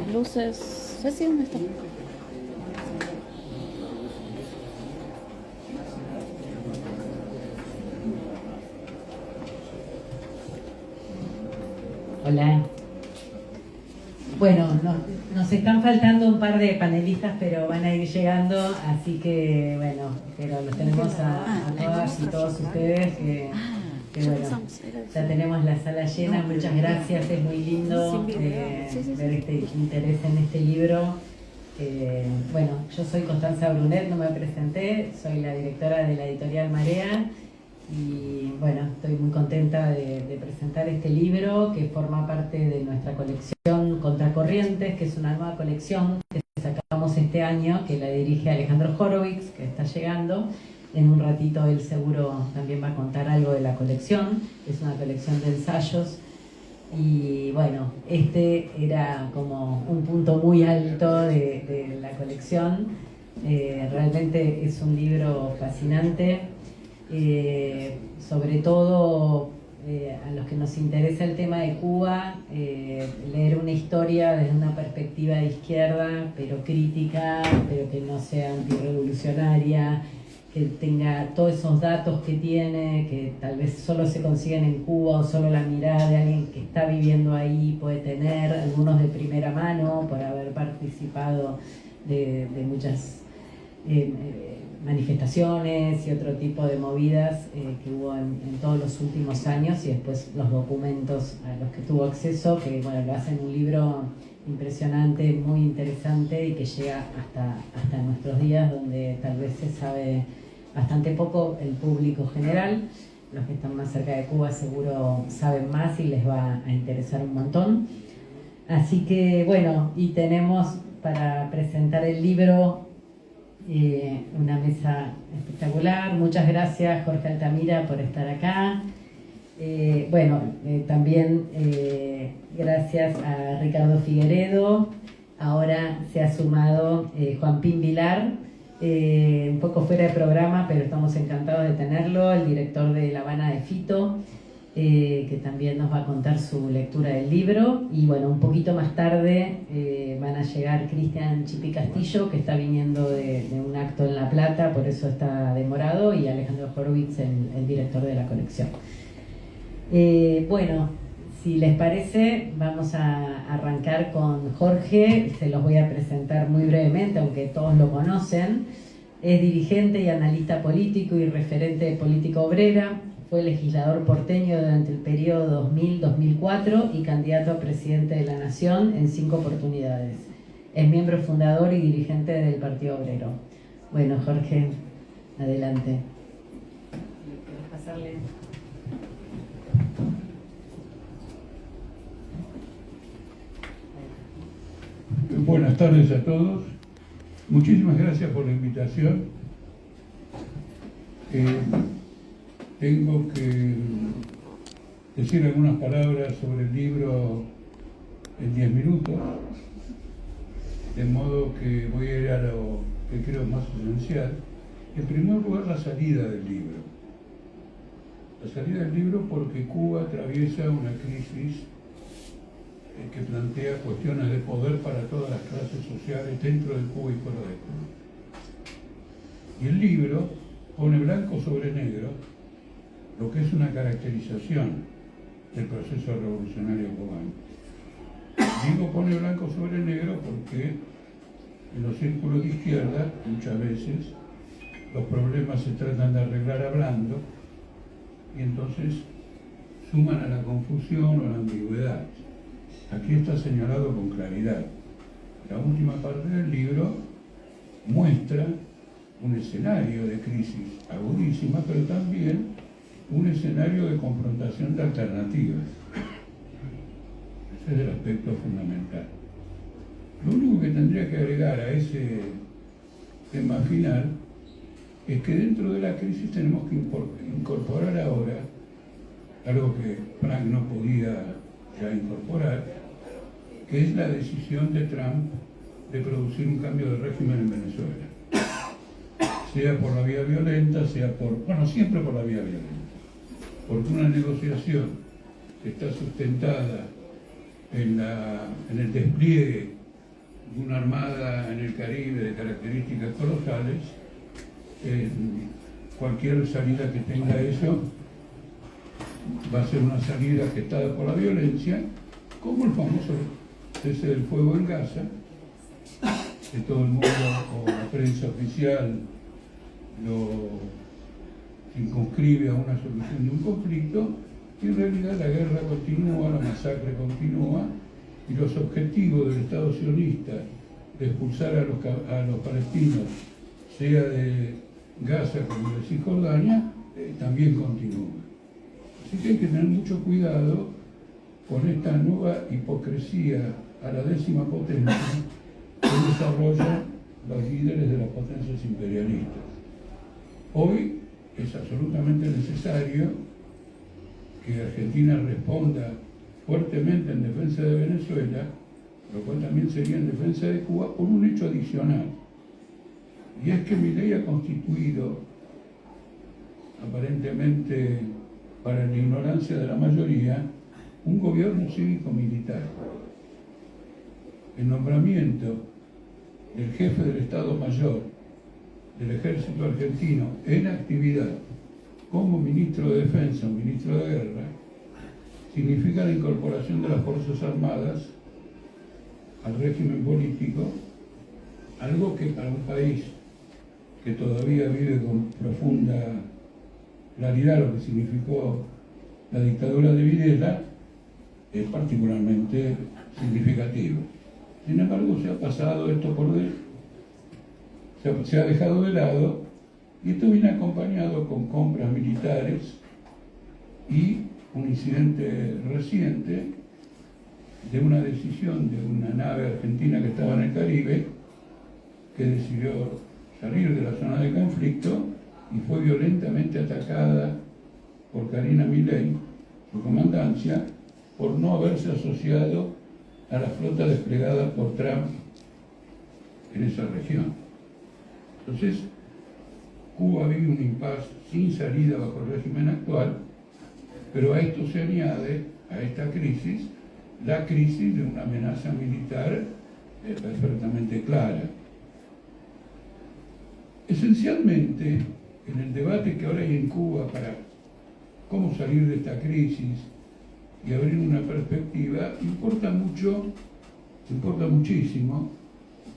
las luces. Ceci, ¿dónde está? Hola. Bueno, nos están faltando un par de panelistas, pero van a ir llegando, así que bueno, pero los tenemos a todas y todos ustedes que bueno, ya tenemos la sala llena. Muchas gracias, es muy lindo ver este interés en este libro. Bueno, yo soy Constanza Brunet, no me presenté, soy la directora de la editorial Marea. Y bueno, estoy muy contenta de presentar este libro que forma parte de nuestra colección Contracorrientes, que es una nueva colección que sacamos este año, que la dirige Alejandro Horowitz, que está llegando. En un ratito él seguro también va a contar algo de la colección. Es una colección de ensayos. Y bueno, este era como un punto muy alto de la colección. Realmente es un libro fascinante. Sobre todo a los que nos interesa el tema de Cuba, leer una historia desde una perspectiva de izquierda, pero crítica, pero que no sea antirrevolucionaria, que tenga todos esos datos que tiene, que tal vez solo se consiguen en Cuba o solo la mirada de alguien que está viviendo ahí puede tener, algunos de primera mano por haber participado de muchas manifestaciones y otro tipo de movidas que hubo en todos los últimos años, y después los documentos a los que tuvo acceso, que bueno, lo hacen un libro impresionante, muy interesante y que llega hasta nuestros días, donde tal vez se sabe bastante poco el público general. Los que están más cerca de Cuba seguro saben más y les va a interesar un montón. Así que bueno, y tenemos para presentar el libro una mesa espectacular. Muchas gracias, Jorge Altamira, por estar acá. También gracias a Ricardo Figueredo. Ahora se ha sumado Juan Pin Vilar, un poco fuera de programa, pero estamos encantados de tenerlo, el director de La Habana de Fito, que también nos va a contar su lectura del libro. Y bueno, un poquito más tarde van a llegar Cristian Chipi Castillo, que está viniendo de un acto en La Plata, por eso está demorado, y Alejandro Horowitz, el director de la colección. Bueno, si les parece, vamos a arrancar con Jorge. Se los voy a presentar muy brevemente, aunque todos lo conocen. Es dirigente y analista político y referente de Política Obrera. Fue legislador porteño durante el periodo 2000-2004 y candidato a presidente de la Nación en 5 oportunidades. Es miembro fundador y dirigente del Partido Obrero. Bueno, Jorge, adelante. ¿Querés pasarle? Buenas tardes a todos. Muchísimas gracias por la invitación. Tengo que decir algunas palabras sobre el libro en 10 minutos, de modo que voy a ir a lo que creo más esencial. En primer lugar, la salida del libro. La salida del libro porque Cuba atraviesa una crisis que plantea cuestiones de poder para todas las clases sociales dentro de Cuba y fuera de Cuba. Y el libro pone blanco sobre negro lo que es una caracterización del proceso revolucionario cubano. Digo pone blanco sobre negro porque en los círculos de izquierda muchas veces los problemas se tratan de arreglar hablando y entonces suman a la confusión o a la ambigüedad. Aquí está señalado con claridad. La última parte del libro muestra un escenario de crisis agudísima, pero también un escenario de confrontación de alternativas. Ese es el aspecto fundamental. Lo único que tendría que agregar a ese tema final es que dentro de la crisis tenemos que incorporar ahora algo que Frank no podía ya incorporar, que es la decisión de Trump de producir un cambio de régimen en Venezuela. Sea por la vía violenta, sea siempre por la vía violenta. Porque una negociación que está sustentada en el despliegue de una armada en el Caribe de características colosales, cualquier salida que tenga eso va a ser una salida gestada por la violencia, como el famoso cese del fuego en Gaza, que todo el mundo o la prensa oficial lo circunscribe a una solución de un conflicto, y en realidad la guerra continúa, la masacre continúa, y los objetivos del Estado sionista de expulsar a los palestinos, sea de Gaza como de Cisjordania, también continúa. Así que hay que tener mucho cuidado con esta nueva hipocresía a la 10ª potencia que desarrollan los líderes de las potencias imperialistas. Hoy es absolutamente necesario que Argentina responda fuertemente en defensa de Venezuela, lo cual también sería en defensa de Cuba, por un hecho adicional. Y es que Milei ha constituido, aparentemente para la ignorancia de la mayoría, un gobierno cívico-militar. El nombramiento del jefe del Estado Mayor del Ejército Argentino en actividad como ministro de Defensa o ministro de Guerra significa la incorporación de las Fuerzas Armadas al régimen político, algo que para un país que todavía vive con profunda claridad lo que significó la dictadura de Videla es particularmente significativo. Sin embargo, se ha pasado esto se ha dejado de lado, y esto viene acompañado con compras militares y un incidente reciente de una decisión de una nave argentina que estaba en el Caribe, que decidió salir de la zona de conflicto y fue violentamente atacada por Karina Milei, su comandancia, por no haberse asociado a la flota desplegada por Trump en esa región. Entonces, Cuba vive un impasse sin salida bajo el régimen actual, pero a esto se añade, a esta crisis, la crisis de una amenaza militar perfectamente clara. Esencialmente, en el debate que ahora hay en Cuba para cómo salir de esta crisis y abrir una perspectiva, importa muchísimo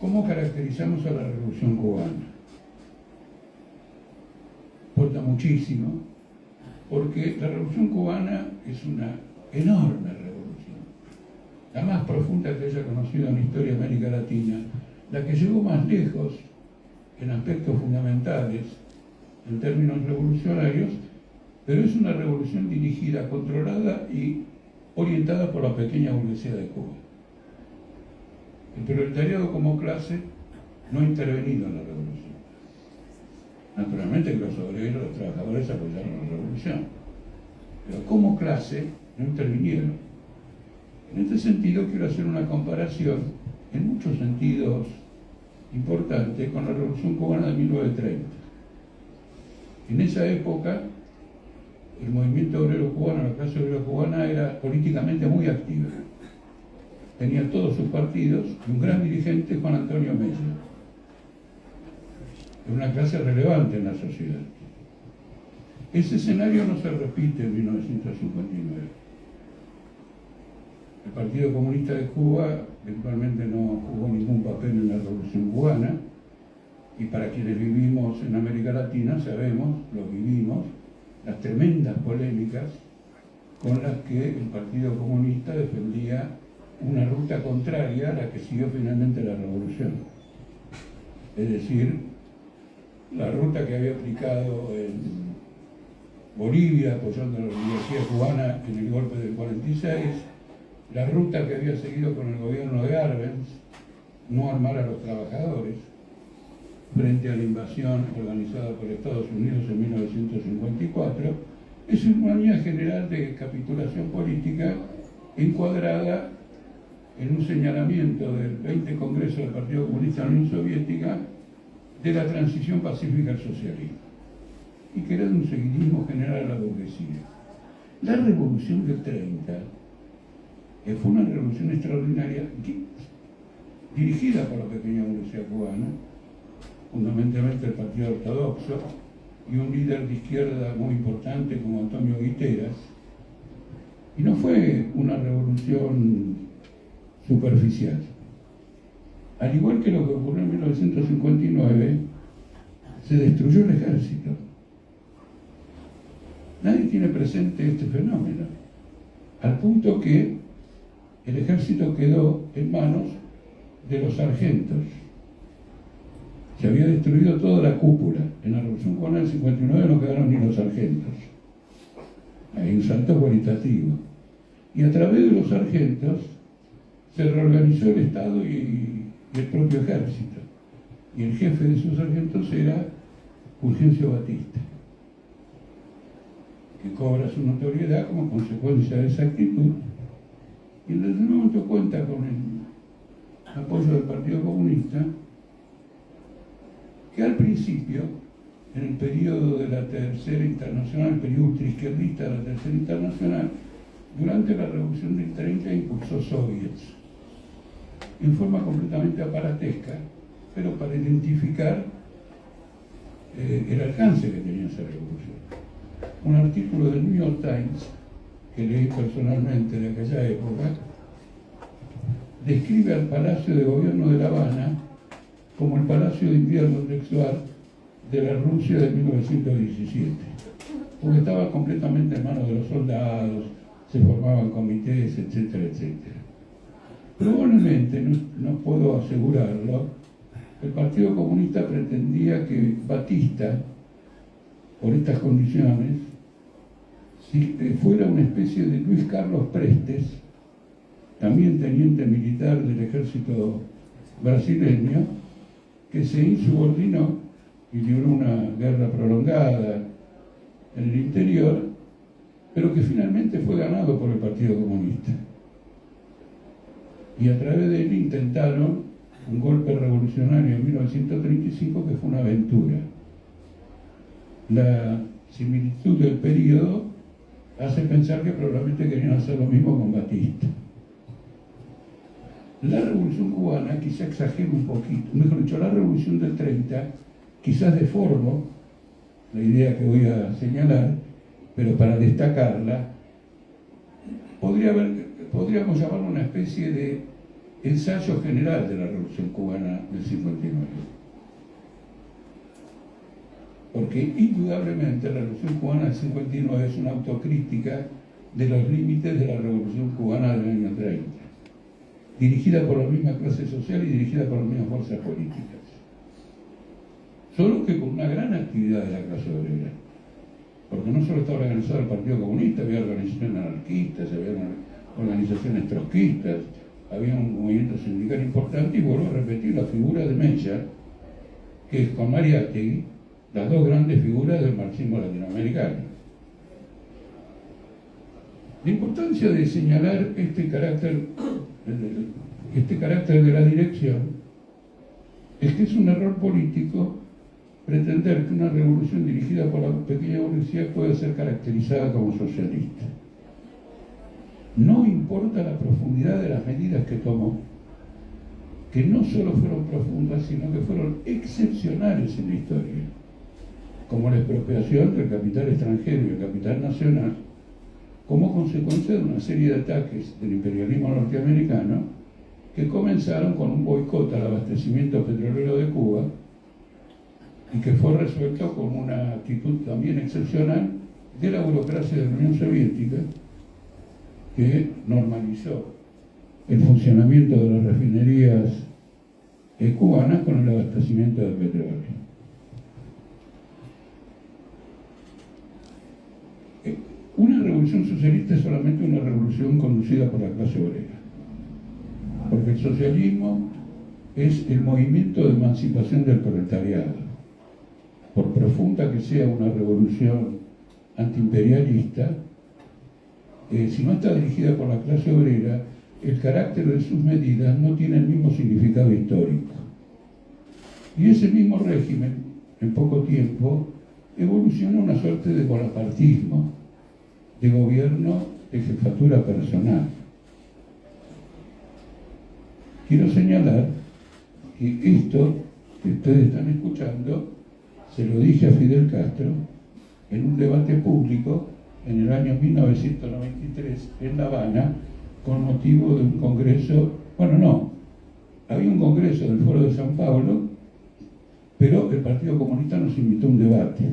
cómo caracterizamos a la Revolución Cubana. Importa muchísimo porque la Revolución Cubana es una enorme revolución, la más profunda que haya conocido en la historia de América Latina, la que llegó más lejos en aspectos fundamentales, en términos revolucionarios, pero es una revolución dirigida, controlada y orientada por la pequeña burguesía de Cuba. El proletariado como clase no ha intervenido en la revolución. Naturalmente que los obreros, los trabajadores apoyaron la revolución, pero como clase no intervinieron. En este sentido quiero hacer una comparación, en muchos sentidos importante, con la Revolución Cubana de 1930. En esa época, el movimiento obrero cubano, la clase obrera cubana, era políticamente muy activa. Tenía todos sus partidos y un gran dirigente, Juan Antonio Mella. Era una clase relevante en la sociedad. Ese escenario no se repite en 1959. El Partido Comunista de Cuba virtualmente no jugó ningún papel en la Revolución Cubana, y para quienes vivimos en América Latina sabemos, lo vivimos, las tremendas polémicas con las que el Partido Comunista defendía una ruta contraria a la que siguió finalmente la revolución. Es decir, la ruta que había aplicado en Bolivia, apoyando a la oligarquía cubana en el golpe del 46, la ruta que había seguido con el gobierno de Arbenz, no armar a los trabajadores, frente a la invasión organizada por Estados Unidos en 1954, es una línea general de capitulación política encuadrada en un señalamiento del 20 Congreso del Partido Comunista de la Unión Soviética de la transición pacífica al socialismo, y que era de un seguidismo general a la burguesía. La Revolución del 30 fue una revolución extraordinaria dirigida por la pequeña burguesía cubana, fundamentalmente el Partido Ortodoxo, y un líder de izquierda muy importante como Antonio Guiteras. Y no fue una revolución superficial. Al igual que lo que ocurrió en 1959, se destruyó el ejército. Nadie tiene presente este fenómeno, al punto que el ejército quedó en manos de los sargentos. Se había destruido toda la cúpula. En la Revolución Cubana del 59 no quedaron ni los sargentos. Hay un salto cualitativo. Y a través de los sargentos se reorganizó el Estado y el propio ejército. Y el jefe de esos sargentos era Fulgencio Batista, que cobra su notoriedad como consecuencia de esa actitud. Y en ese momento cuenta con el apoyo del Partido Comunista, que al principio, en el periodo de la Tercera Internacional, el periodo ultraizquierdista de la Tercera Internacional, durante la Revolución del 30 impulsó soviets, en forma completamente aparatesca, pero para identificar el alcance que tenía esa revolución. Un artículo del New York Times, que leí personalmente de aquella época, describe al Palacio de Gobierno de La Habana como el Palacio de Invierno textual de la Rusia de 1917, porque estaba completamente en manos de los soldados, se formaban comités, etcétera, etcétera. Probablemente, no puedo asegurarlo, el Partido Comunista pretendía que Batista, por estas condiciones, fuera una especie de Luis Carlos Prestes, también teniente militar del ejército brasileño, que se insubordinó y libró una guerra prolongada en el interior, pero que finalmente fue ganado por el Partido Comunista. Y a través de él intentaron un golpe revolucionario en 1935 que fue una aventura. La similitud del periodo hace pensar que probablemente querían hacer lo mismo con Batista. La Revolución Cubana quizá exagera un poquito, mejor dicho, la Revolución del 30 quizás deformo la idea que voy a señalar, pero para destacarla, podríamos llamarlo una especie de ensayo general de la Revolución Cubana del 59. Porque indudablemente la Revolución Cubana del 59 es una autocrítica de los límites de la Revolución Cubana del año 30, dirigida por la misma clase social y dirigida por las mismas fuerzas políticas. Solo que con una gran actividad de la clase obrera. Porque no solo estaba organizado el Partido Comunista, había organizaciones anarquistas, había organizaciones trotskistas, había un movimiento sindical importante, y vuelvo a repetir la figura de Mecha, que es con Mariátegui, las dos grandes figuras del marxismo latinoamericano. La importancia de señalar este carácter de la dirección es que es un error político pretender que una revolución dirigida por la pequeña burguesía pueda ser caracterizada como socialista. No importa la profundidad de las medidas que tomó, que no solo fueron profundas, sino que fueron excepcionales en la historia, como la expropiación del capital extranjero y el capital nacional, como consecuencia de una serie de ataques del imperialismo norteamericano que comenzaron con un boicot al abastecimiento petrolero de Cuba y que fue resuelto con una actitud también excepcional de la burocracia de la Unión Soviética, que normalizó el funcionamiento de las refinerías cubanas con el abastecimiento de petróleo. Una revolución socialista es solamente una revolución conducida por la clase obrera, porque el socialismo es el movimiento de emancipación del proletariado. Por profunda que sea una revolución antiimperialista, si no está dirigida por la clase obrera, el carácter de sus medidas no tiene el mismo significado histórico. Y ese mismo régimen, en poco tiempo, evoluciona una suerte de bonapartismo, de gobierno de jefatura personal. Quiero señalar que esto que ustedes están escuchando se lo dije a Fidel Castro en un debate público en el año 1993 en La Habana con motivo de un congreso, bueno, no, había un congreso del Foro de San Pablo, pero el Partido Comunista nos invitó a un debate.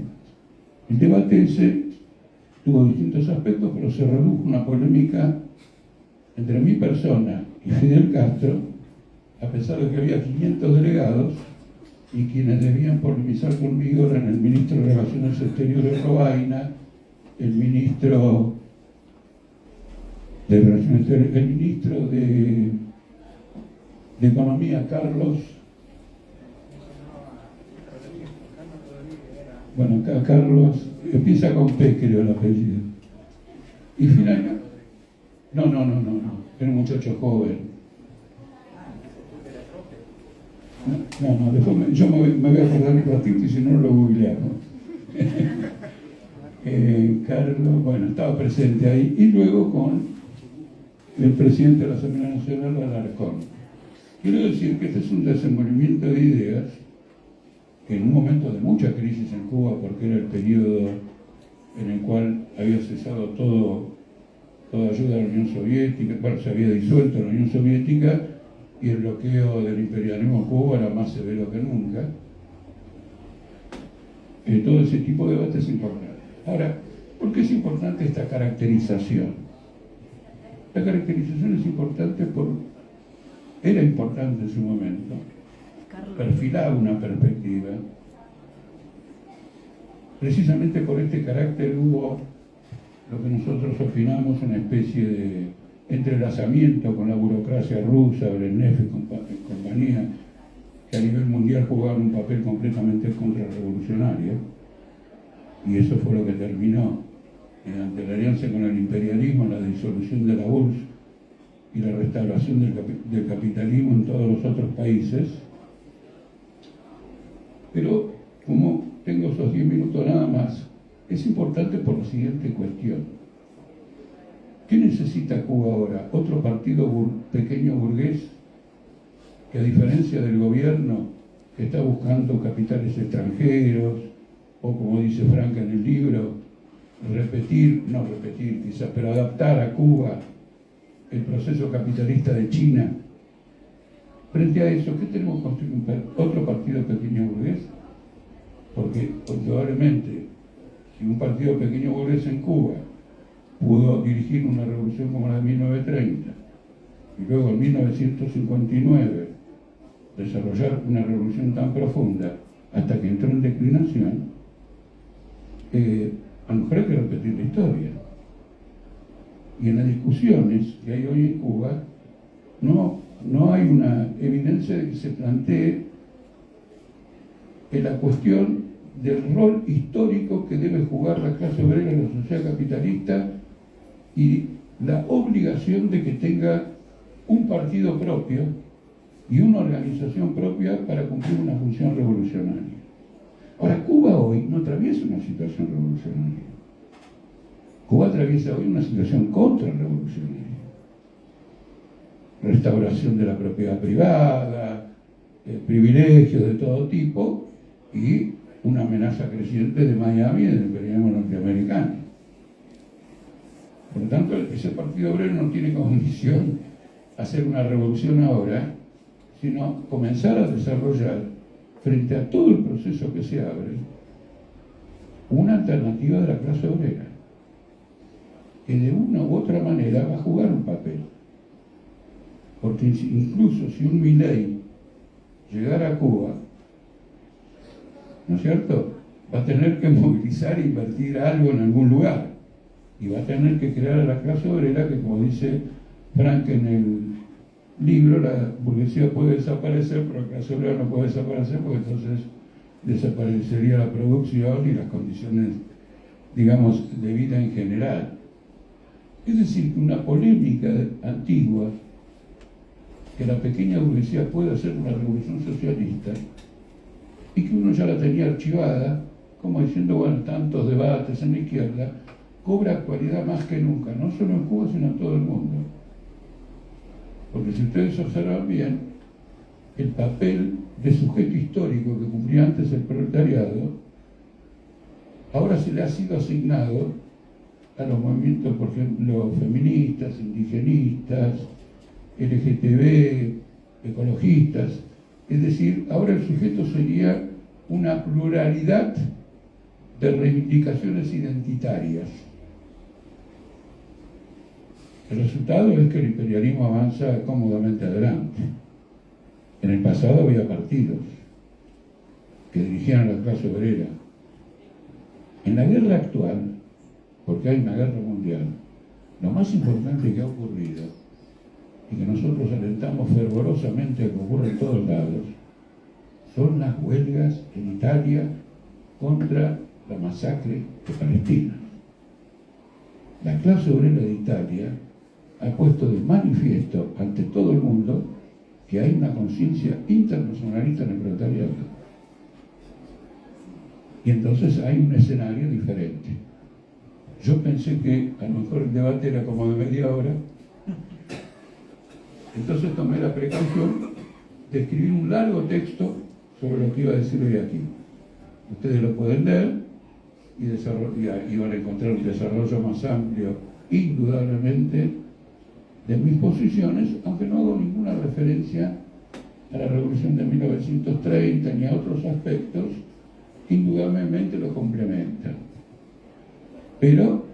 El debate ese tuvo distintos aspectos, pero se redujo a una polémica entre mi persona y Fidel Castro, a pesar de que había 500 delegados, y quienes debían polemizar conmigo eran el ministro de Relaciones Exteriores Robaina, el ministro de Relaciones Exteriores, el ministro de Economía, Carlos. Bueno, acá Carlos empieza con P, creo, el apellido. Y finalmente, no, era un muchacho joven. No, después yo me voy a acordar un ratito y si no lo googleamos. Carlos, bueno, estaba presente ahí, y luego con el presidente de la Asamblea Nacional, Alarcón. Quiero decir que este es un desenvolvimiento de ideas en un momento de mucha crisis en Cuba, porque era el periodo en el cual había cesado toda ayuda a la Unión Soviética, bueno, se había disuelto la Unión Soviética y el bloqueo del imperialismo en Cuba era más severo que nunca. Todo ese tipo de debate es importante. Ahora, ¿por qué es importante esta caracterización? La caracterización es importante era importante en su momento, perfilaba una perspectiva. Precisamente por este carácter hubo lo que nosotros opinamos una especie de entrelazamiento con la burocracia rusa, Brezhnev y compañía, que a nivel mundial jugaban un papel completamente contrarrevolucionario, y eso fue lo que terminó, mediante la alianza con el imperialismo, la disolución de la URSS y la restauración del capitalismo en todos los otros países. Pero como tengo esos 10 minutos nada más, es importante por la siguiente cuestión. ¿Qué necesita Cuba ahora? ¿Otro partido pequeño burgués que, a diferencia del gobierno que está buscando capitales extranjeros, o como dice Franca en el libro, quizás, pero adaptar a Cuba el proceso capitalista de China? Frente a eso, ¿qué tenemos que construir? ¿Otro partido pequeño burgués? Porque probablemente, si un partido pequeño burgués en Cuba pudo dirigir una revolución como la de 1930 y luego en 1959 desarrollar una revolución tan profunda hasta que entró en declinación, a lo mejor hay que repetir la historia. Y en las discusiones que hay hoy en Cuba no hay una evidencia de que se plantee la cuestión del rol histórico que debe jugar la clase obrera en la sociedad capitalista y la obligación de que tenga un partido propio y una organización propia para cumplir una función revolucionaria. Ahora, Cuba hoy no atraviesa una situación revolucionaria. Cuba atraviesa hoy una situación contrarrevolucionaria. Restauración de la propiedad privada, privilegios de todo tipo y una amenaza creciente de Miami y del imperialismo norteamericano. Por lo tanto, ese partido obrero no tiene como misión hacer una revolución ahora, sino comenzar a desarrollar, frente a todo el proceso que se abre, una alternativa de la clase obrera, que de una u otra manera va a jugar un papel. Porque incluso si un Milei llegara a Cuba, ¿no es cierto?, va a tener que movilizar e invertir algo en algún lugar. Y va a tener que crear a la clase obrera que, como dice Frank en el libro, la burguesía puede desaparecer, pero la clase obrera no puede desaparecer porque entonces desaparecería la producción y las condiciones, digamos, de vida en general. Es decir, que una polémica antigua, que la pequeña burguesía puede hacer una revolución socialista, y que uno ya la tenía archivada, como diciendo, bueno, tantos debates en la izquierda, cobra actualidad más que nunca, no solo en Cuba, sino en todo el mundo. Porque si ustedes observan bien, el papel de sujeto histórico que cumplía antes el proletariado, ahora se le ha sido asignado a los movimientos, por ejemplo, feministas, indigenistas, LGTB, ecologistas. Es decir, ahora el sujeto sería una pluralidad de reivindicaciones identitarias. El resultado es que el imperialismo avanza cómodamente adelante. En el pasado había partidos que dirigían a la clase obrera. En la guerra actual, porque hay una guerra mundial, lo más importante que ha ocurrido, y que nosotros alentamos fervorosamente a que ocurra en todos lados, son las huelgas en Italia contra la masacre de Palestina. La clase obrera de Italia ha puesto de manifiesto ante todo el mundo que hay una conciencia internacionalista en el proletariado. Y entonces hay un escenario diferente. Yo pensé que a lo mejor el debate era como de media hora, entonces tomé la precaución de escribir un largo texto sobre lo que iba a decir hoy aquí. Ustedes lo pueden leer y van a encontrar un desarrollo más amplio, indudablemente, de mis posiciones, aunque no hago ninguna referencia a la Revolución de 1930 ni a otros aspectos, indudablemente lo complementa. Pero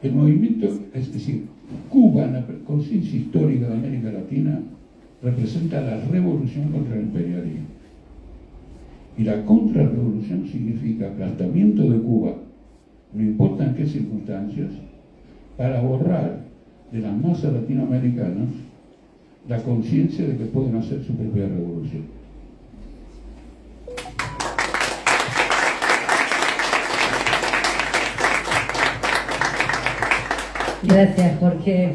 el movimiento, es decir, Cuba, en la conciencia histórica de América Latina, representa la revolución contra el imperialismo. Y la contrarrevolución significa aplastamiento de Cuba, no importa en qué circunstancias, para borrar de las masas latinoamericanas la conciencia de que pueden hacer su propia revolución. Gracias, Jorge.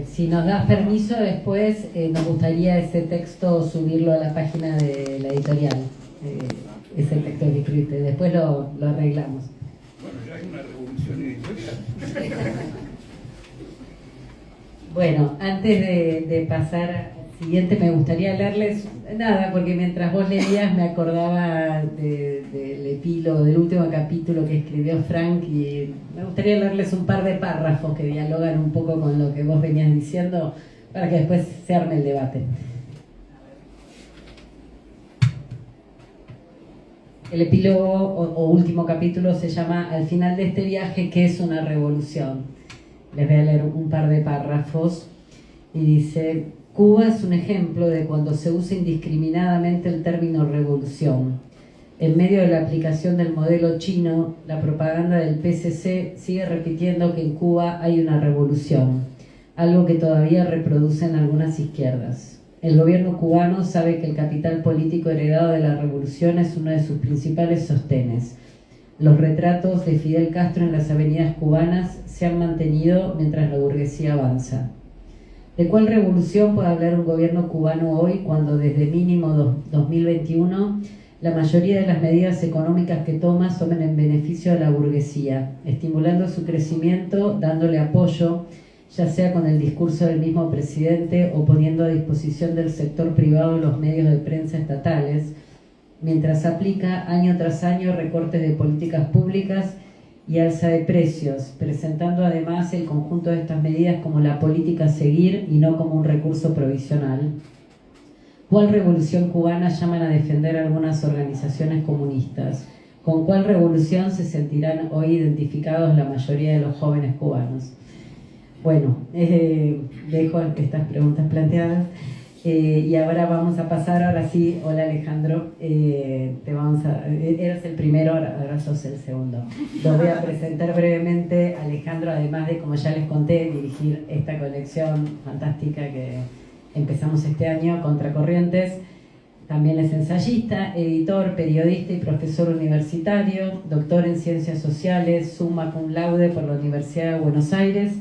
Si nos das permiso, después nos gustaría ese texto subirlo a la página de la editorial. Ese texto que escribiste. Después lo arreglamos. Bueno, ya hay una revolución editorial. Bueno, antes de pasar al siguiente, me gustaría leerles nada, porque mientras vos leías me acordaba del epílogo del último capítulo que escribió Frank, y me gustaría leerles un par de párrafos que dialogan un poco con lo que vos venías diciendo, para que después se arme el debate. El epílogo o último capítulo se llama Al final de este viaje, ¿qué es una revolución? Les voy a leer un par de párrafos y dice: Cuba es un ejemplo de cuando se usa indiscriminadamente el término revolución. En medio de la aplicación del modelo chino, la propaganda del PCC sigue repitiendo que en Cuba hay una revolución, algo que todavía reproducen algunas izquierdas. El gobierno cubano sabe que el capital político heredado de la revolución es uno de sus principales sostenes. Los retratos de Fidel Castro en las avenidas cubanas se han mantenido mientras la burguesía avanza. ¿De cuál revolución puede hablar un gobierno cubano hoy cuando desde mínimo 2021 la mayoría de las medidas económicas que toma son en beneficio de la burguesía, estimulando su crecimiento, dándole apoyo, ya sea con el discurso del mismo presidente o poniendo a disposición del sector privado los medios de prensa estatales, mientras aplica año tras año recortes de políticas públicas y alza de precios, presentando además el conjunto de estas medidas como la política a seguir y no como un recurso provisional? ¿Cuál revolución cubana llaman a defender algunas organizaciones comunistas? ¿Con cuál revolución se sentirán hoy identificados la mayoría de los jóvenes cubanos? Bueno, dejo estas preguntas planteadas. Y ahora vamos a pasar, ahora sí, hola Alejandro, eras el primero, ahora sos el segundo. Los voy a presentar brevemente. Alejandro, además de, como ya les conté, dirigir esta colección fantástica que empezamos este año, Contracorrientes, también es ensayista, editor, periodista y profesor universitario, doctor en Ciencias Sociales, summa cum laude por la Universidad de Buenos Aires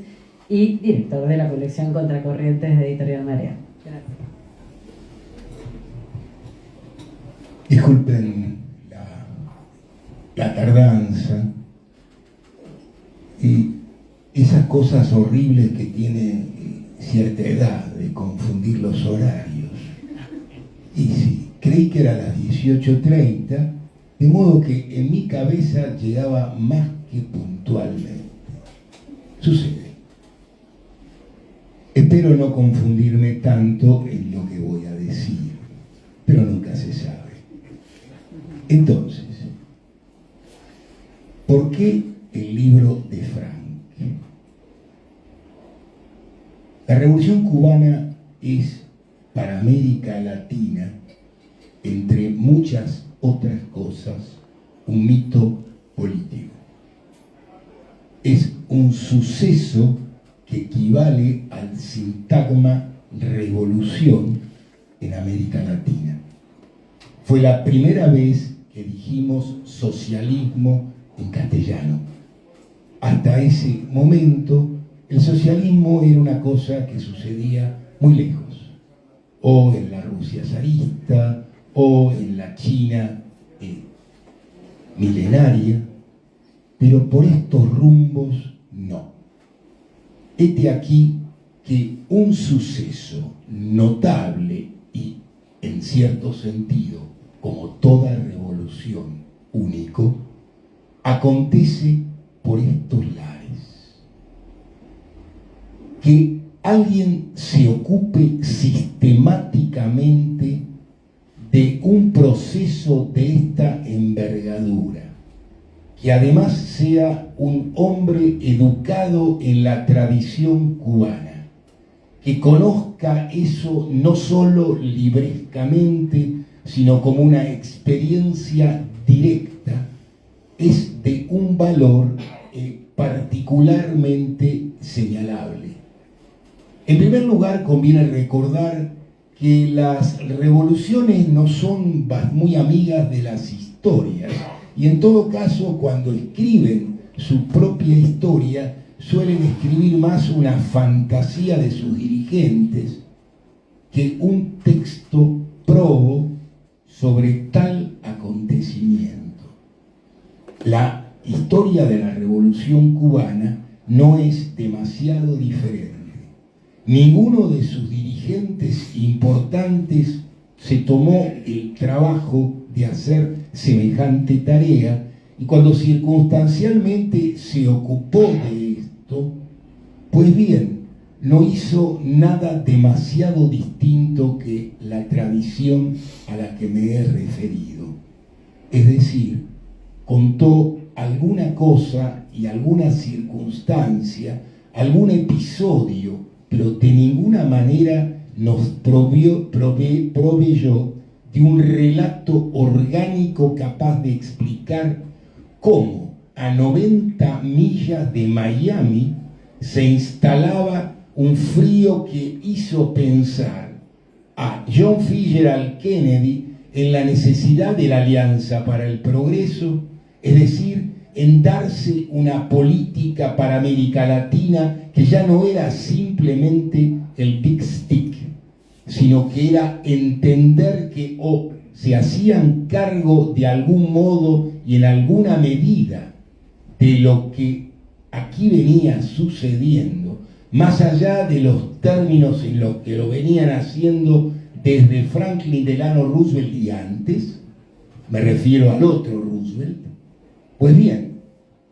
y director de la colección Contracorrientes de Editorial Marea. Gracias. Disculpen la tardanza y esas cosas horribles que tiene cierta edad de confundir los horarios. Y sí, creí que era las 18:30, de modo que en mi cabeza llegaba más que puntualmente. Sucede. Espero no confundirme tanto en lo que voy a decir, pero nunca se sabe. Entonces, ¿por qué el libro de Frank? La Revolución Cubana es, para América Latina, entre muchas otras cosas, un mito político. Es un suceso que equivale al sintagma revolución en América Latina. Fue la primera vez que dijimos socialismo en castellano. Hasta ese momento, el socialismo era una cosa que sucedía muy lejos, o en la Rusia zarista, o en la China milenaria, pero por estos rumbos no. Hete aquí que un suceso notable y, en cierto sentido, como toda revolución, único, acontece por estos lares. Que alguien se ocupe sistemáticamente de un proceso de esta envergadura, que además sea un hombre educado en la tradición cubana, que conozca eso no solo librescamente, sino como una experiencia directa, es de un valor particularmente señalable. En primer lugar, conviene recordar que las revoluciones no son muy amigas de las historias, y en todo caso, cuando escriben su propia historia, suelen escribir más una fantasía de sus dirigentes que un texto probo sobre tal acontecimiento. La historia de la Revolución Cubana no es demasiado diferente. Ninguno de sus dirigentes importantes se tomó el trabajo de hacer semejante tarea, y cuando circunstancialmente se ocupó de esto, pues bien, no hizo nada demasiado distinto que la tradición a la que me he referido. Es decir, contó alguna cosa y alguna circunstancia, algún episodio, pero de ninguna manera nos proveyó de un relato orgánico capaz de explicar cómo a 90 millas de Miami se instalaba un frío que hizo pensar a John Fitzgerald Kennedy en la necesidad de la Alianza para el Progreso, es decir, en darse una política para América Latina que ya no era simplemente el Big Stick, sino que era entender que se hacían cargo de algún modo y en alguna medida de lo que aquí venía sucediendo, más allá de los términos en los que lo venían haciendo desde Franklin Delano Roosevelt y antes, me refiero al otro Roosevelt. Pues bien,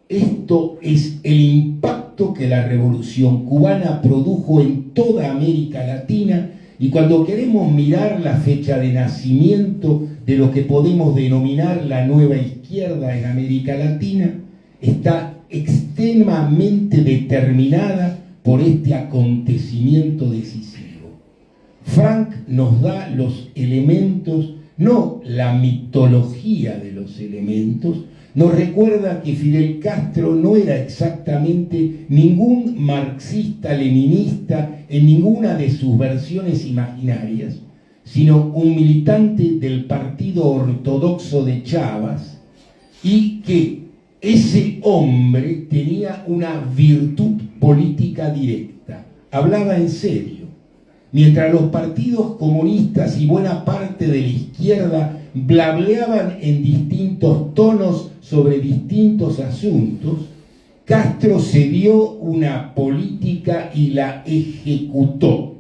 esto es el impacto que la Revolución Cubana produjo en toda América Latina, y cuando queremos mirar la fecha de nacimiento de lo que podemos denominar la nueva izquierda en América Latina, está extremadamente determinada por este acontecimiento decisivo. Frank nos da los elementos, no la mitología de los elementos. Nos recuerda que Fidel Castro no era exactamente ningún marxista-leninista en ninguna de sus versiones imaginarias, sino un militante del Partido Ortodoxo de Chavas, y que ese hombre tenía una virtud política directa, hablaba en serio. Mientras los partidos comunistas y buena parte de la izquierda blableaban en distintos tonos sobre distintos asuntos, Castro se dio una política y la ejecutó.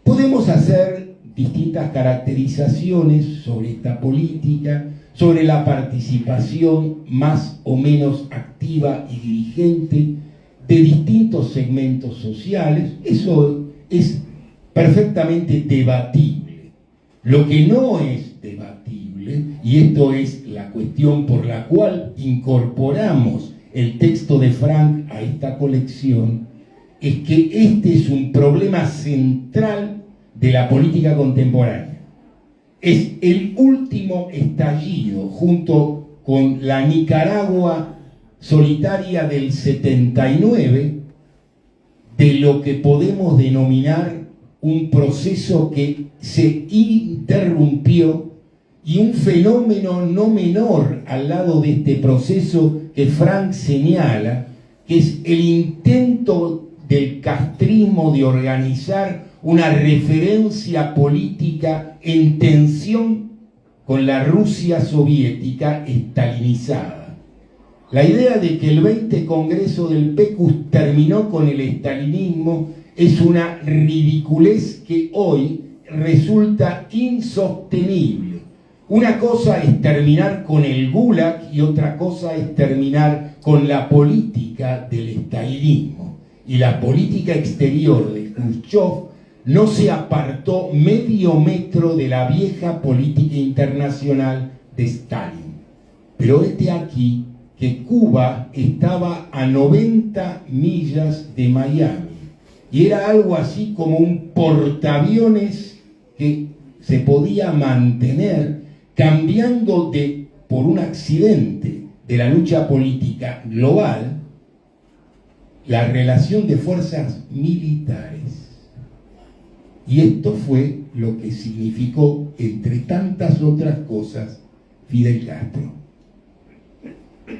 Podemos hacer distintas caracterizaciones sobre esta política, sobre la participación más o menos activa y dirigente de distintos segmentos sociales. Eso es perfectamente debatible. Lo que no es debatible, y esto es la cuestión por la cual incorporamos el texto de Frank a esta colección, es que este es un problema central de la política contemporánea. Es el último estallido, junto con la Nicaragua solitaria del 79, de lo que podemos denominar un proceso que se interrumpió, y un fenómeno no menor al lado de este proceso que Frank señala, que es el intento del castrismo de organizar una referencia política en tensión con la Rusia soviética estalinizada. La idea de que el 20 Congreso del PECUS terminó con el estalinismo es una ridiculez que hoy resulta insostenible. Una cosa es terminar con el Gulag y otra cosa es terminar con la política del estalinismo. Y la política exterior de Khrushchev no se apartó medio metro de la vieja política internacional de Stalin. Pero aquí que Cuba estaba a 90 millas de Miami y era algo así como un portaaviones que se podía mantener cambiando por un accidente de la lucha política global, la relación de fuerzas militares. Y esto fue lo que significó, entre tantas otras cosas, Fidel Castro.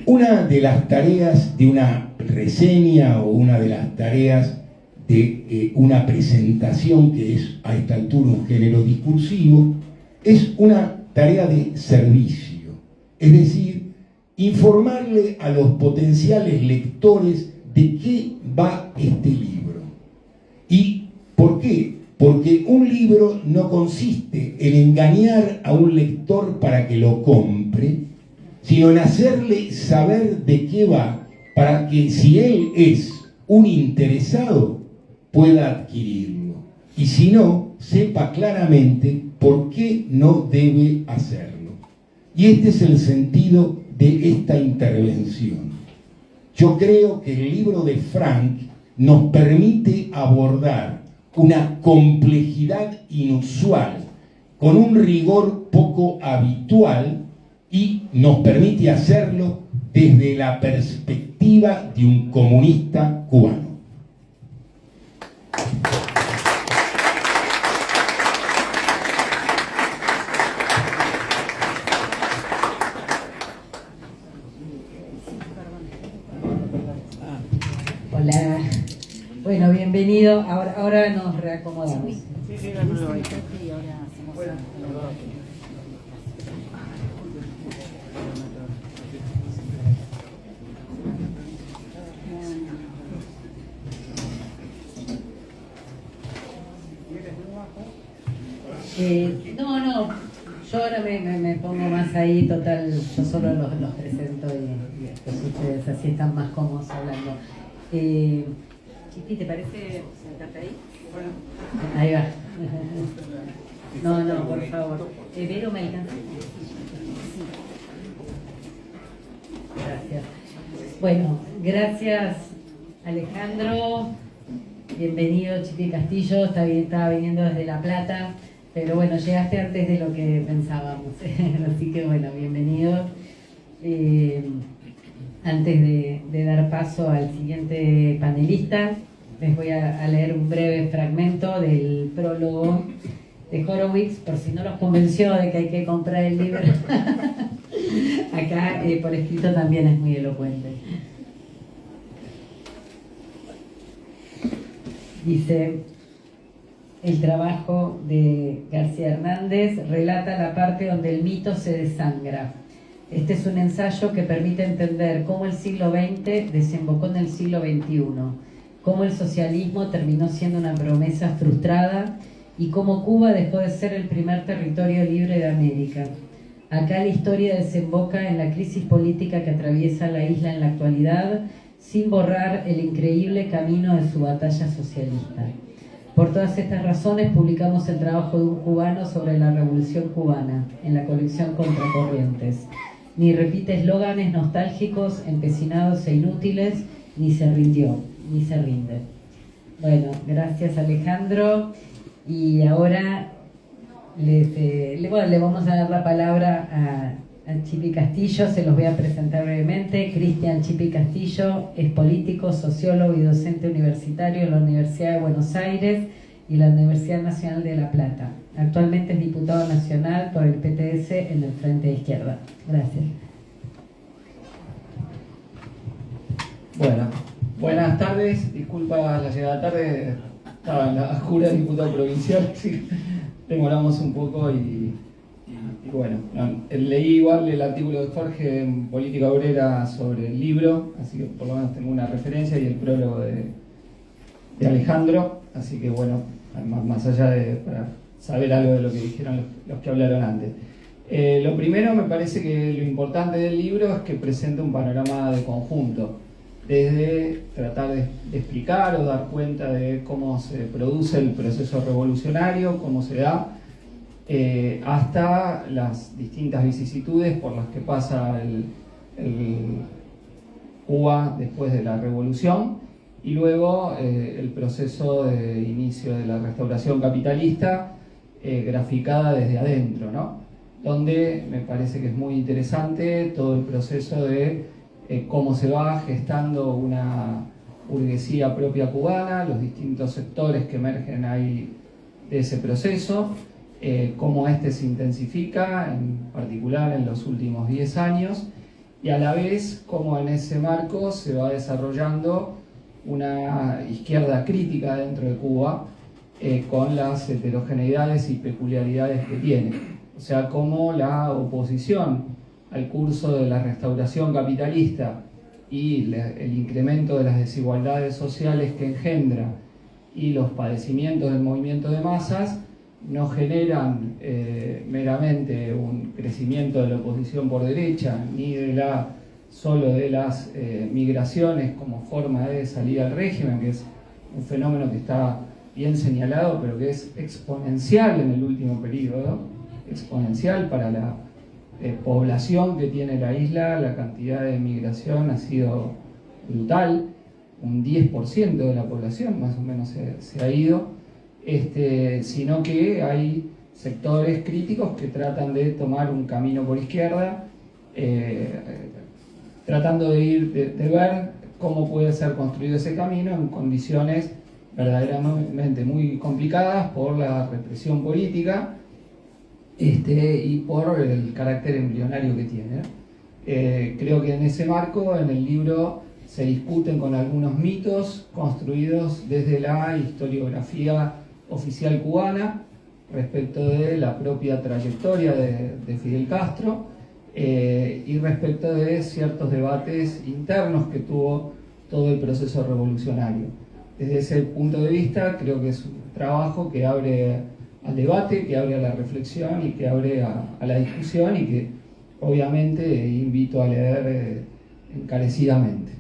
Una de las tareas de una reseña o una de las tareas de una presentación, que es a esta altura un género discursivo, es una tarea de servicio, es decir, informarle a los potenciales lectores de qué va este libro. ¿Y por qué? Porque un libro no consiste en engañar a un lector para que lo compre, sino en hacerle saber de qué va, para que si él es un interesado, pueda adquirirlo. Y si no, sepa claramente por qué no debe hacerlo. Y este es el sentido de esta intervención. Yo creo que el libro de Frank nos permite abordar una complejidad inusual, con un rigor poco habitual, y nos permite hacerlo desde la perspectiva de un comunista cubano. Hola. Bueno, bienvenido. Ahora nos reacomodamos. No, yo ahora me pongo más ahí, total, yo solo los presento y después ustedes así están más cómodos hablando. Chiqui, ¿te parece sentarte ahí? Bueno. Ahí va. No, por favor. Vero, ¿me alcanza? Gracias. Bueno, gracias Alejandro. Bienvenido, Chiqui Castillo. Estaba viniendo desde La Plata, pero bueno, llegaste antes de lo que pensábamos. Así que bueno, bienvenido. Antes de dar paso al siguiente panelista, les voy a leer un breve fragmento del prólogo de Horowitz, por si no los convenció de que hay que comprar el libro. Acá por escrito también es muy elocuente. Dice: el trabajo de García Hernández relata la parte donde el mito se desangra, Este es un ensayo que permite entender cómo el siglo XX desembocó en el siglo XXI, cómo el socialismo terminó siendo una promesa frustrada y cómo Cuba dejó de ser el primer territorio libre de América. Acá la historia desemboca en la crisis política que atraviesa la isla en la actualidad, sin borrar el increíble camino de su batalla socialista. Por todas estas razones publicamos el trabajo de un cubano sobre la Revolución Cubana en la colección Contracorrientes. Ni repite eslóganes nostálgicos, empecinados e inútiles, ni se rindió, ni se rinde. Bueno, gracias Alejandro. Y ahora le vamos a dar la palabra a Chipi Castillo, se los voy a presentar brevemente. Cristian Chipi Castillo es político, sociólogo y docente universitario en la Universidad de Buenos Aires y la Universidad Nacional de La Plata. Actualmente es diputado nacional por el PTS en el Frente de Izquierda. Gracias. Bueno, buenas tardes, disculpa la llegada tarde, estaba en la oscura de diputado provincial, sí, demoramos un poco y bueno, leí igual el artículo de Jorge en Política Obrera sobre el libro, así que por lo menos tengo una referencia, y el prólogo de Alejandro, así que bueno, más allá de para saber algo de lo que dijeron los que hablaron antes. Lo primero, me parece que lo importante del libro es que presenta un panorama de conjunto, desde tratar de explicar o dar cuenta de cómo se produce el proceso revolucionario, cómo se da, hasta las distintas vicisitudes por las que pasa el Cuba después de la revolución, y luego el proceso de inicio de la restauración capitalista, graficada desde adentro, ¿no? Donde me parece que es muy interesante todo el proceso de cómo se va gestando una burguesía propia cubana, los distintos sectores que emergen ahí de ese proceso, cómo este se intensifica, en particular en los últimos 10 años, y a la vez cómo en ese marco se va desarrollando una izquierda crítica dentro de Cuba, con las heterogeneidades y peculiaridades que tiene. O sea, cómo la oposición al curso de la restauración capitalista y el incremento de las desigualdades sociales que engendra y los padecimientos del movimiento de masas no generan meramente un crecimiento de la oposición por derecha, ni solo de las migraciones como forma de salir al régimen, que es un fenómeno que está bien señalado, pero que es exponencial en el último periodo, exponencial para la población que tiene la isla. La cantidad de migración ha sido brutal, un 10% de la población más o menos se ha ido, sino que hay sectores críticos que tratan de tomar un camino por izquierda, tratando de ver cómo puede ser construido ese camino en condiciones verdaderamente muy complicadas por la represión política, y por el carácter embrionario que tiene. Creo que en ese marco, en el libro, se discuten con algunos mitos construidos desde la historiografía oficial cubana respecto de la propia trayectoria de Fidel Castro, y respecto de ciertos debates internos que tuvo todo el proceso revolucionario. Desde ese punto de vista, creo que es un trabajo que abre al debate, que abre a la reflexión y que abre a la discusión, y que obviamente invito a leer encarecidamente.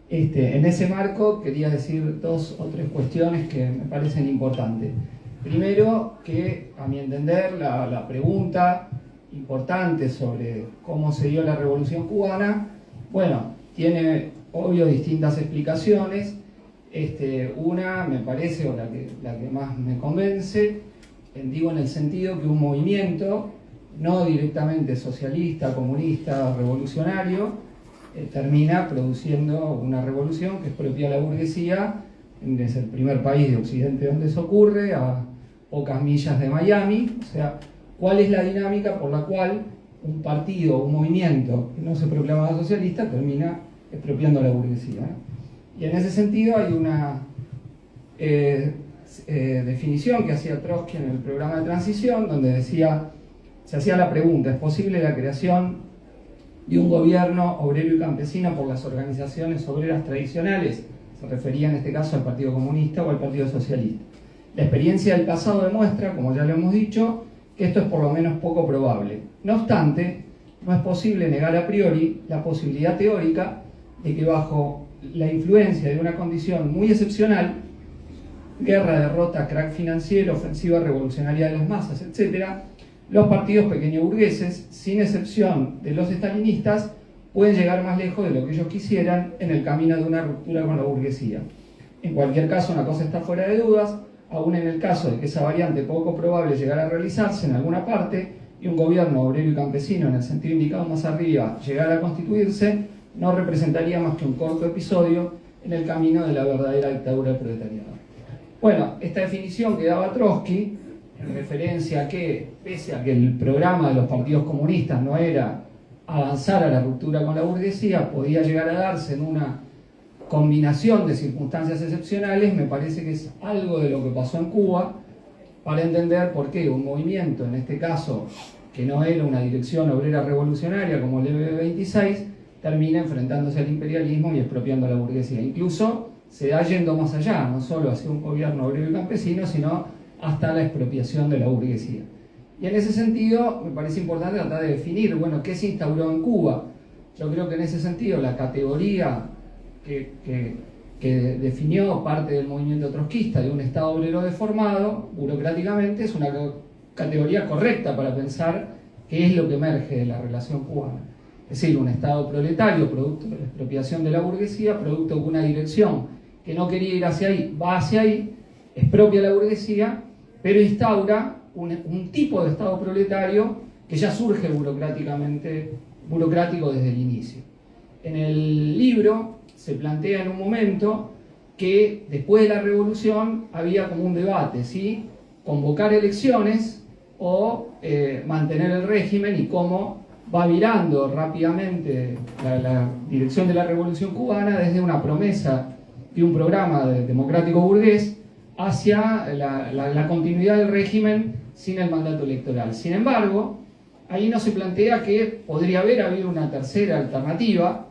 En ese marco quería decir 2 o 3 cuestiones que me parecen importantes. Primero, que a mi entender la pregunta importante sobre cómo se dio la Revolución Cubana, bueno, tiene obvio distintas explicaciones. Una me parece, o la que más me convence, digo en el sentido que un movimiento no directamente socialista, comunista, revolucionario, termina produciendo una revolución que expropia a la burguesía. Es el primer país de Occidente donde eso ocurre, a pocas millas de Miami. O sea, ¿cuál es la dinámica por la cual un partido o un movimiento que no se proclamaba socialista termina expropiando a la burguesía? Y en ese sentido hay una definición que hacía Trotsky en el programa de transición, donde se hacía la pregunta: ¿es posible la creación de un gobierno obrero y campesino por las organizaciones obreras tradicionales. Se refería en este caso al Partido Comunista o al Partido Socialista. La experiencia del pasado demuestra, como ya lo hemos dicho, que esto es por lo menos poco probable. No obstante, no es posible negar a priori la posibilidad teórica de que bajo la influencia de una condición muy excepcional, guerra, derrota, crack financiero, ofensiva revolucionaria de las masas, etc., los partidos pequeño-burgueses, sin excepción de los estalinistas, pueden llegar más lejos de lo que ellos quisieran en el camino de una ruptura con la burguesía. En cualquier caso, una cosa está fuera de dudas, aún en el caso de que esa variante poco probable llegara a realizarse en alguna parte y un gobierno obrero y campesino en el sentido indicado más arriba llegara a constituirse, no representaría más que un corto episodio en el camino de la verdadera dictadura del proletariado. Bueno, esta definición que daba Trotsky, en referencia a que, pese a que el programa de los partidos comunistas no era avanzar a la ruptura con la burguesía, podía llegar a darse en una combinación de circunstancias excepcionales, me parece que es algo de lo que pasó en Cuba para entender por qué un movimiento, en este caso, que no era una dirección obrera revolucionaria como el EB26, termina enfrentándose al imperialismo y expropiando a la burguesía. Incluso se da yendo más allá, no solo hacia un gobierno obrero y campesino, sino hasta la expropiación de la burguesía. Y en ese sentido, me parece importante tratar de definir, bueno, qué se instauró en Cuba. Yo creo que en ese sentido la categoría que definió parte del movimiento trotskista de un Estado obrero deformado, burocráticamente, es una categoría correcta para pensar qué es lo que emerge de la relación cubana. Es decir, un Estado proletario, producto de la expropiación de la burguesía, producto de una dirección que no quería ir hacia ahí, va hacia ahí, expropia la burguesía, pero instaura un tipo de Estado proletario que ya surge burocrático desde el inicio. En el libro se plantea en un momento que después de la revolución había como un debate, ¿sí? Convocar elecciones o mantener el régimen, y cómo va virando rápidamente la dirección de la revolución cubana desde una promesa de un programa democrático burgués hacia la continuidad del régimen sin el mandato electoral. Sin embargo, ahí no se plantea que podría haber habido una tercera alternativa,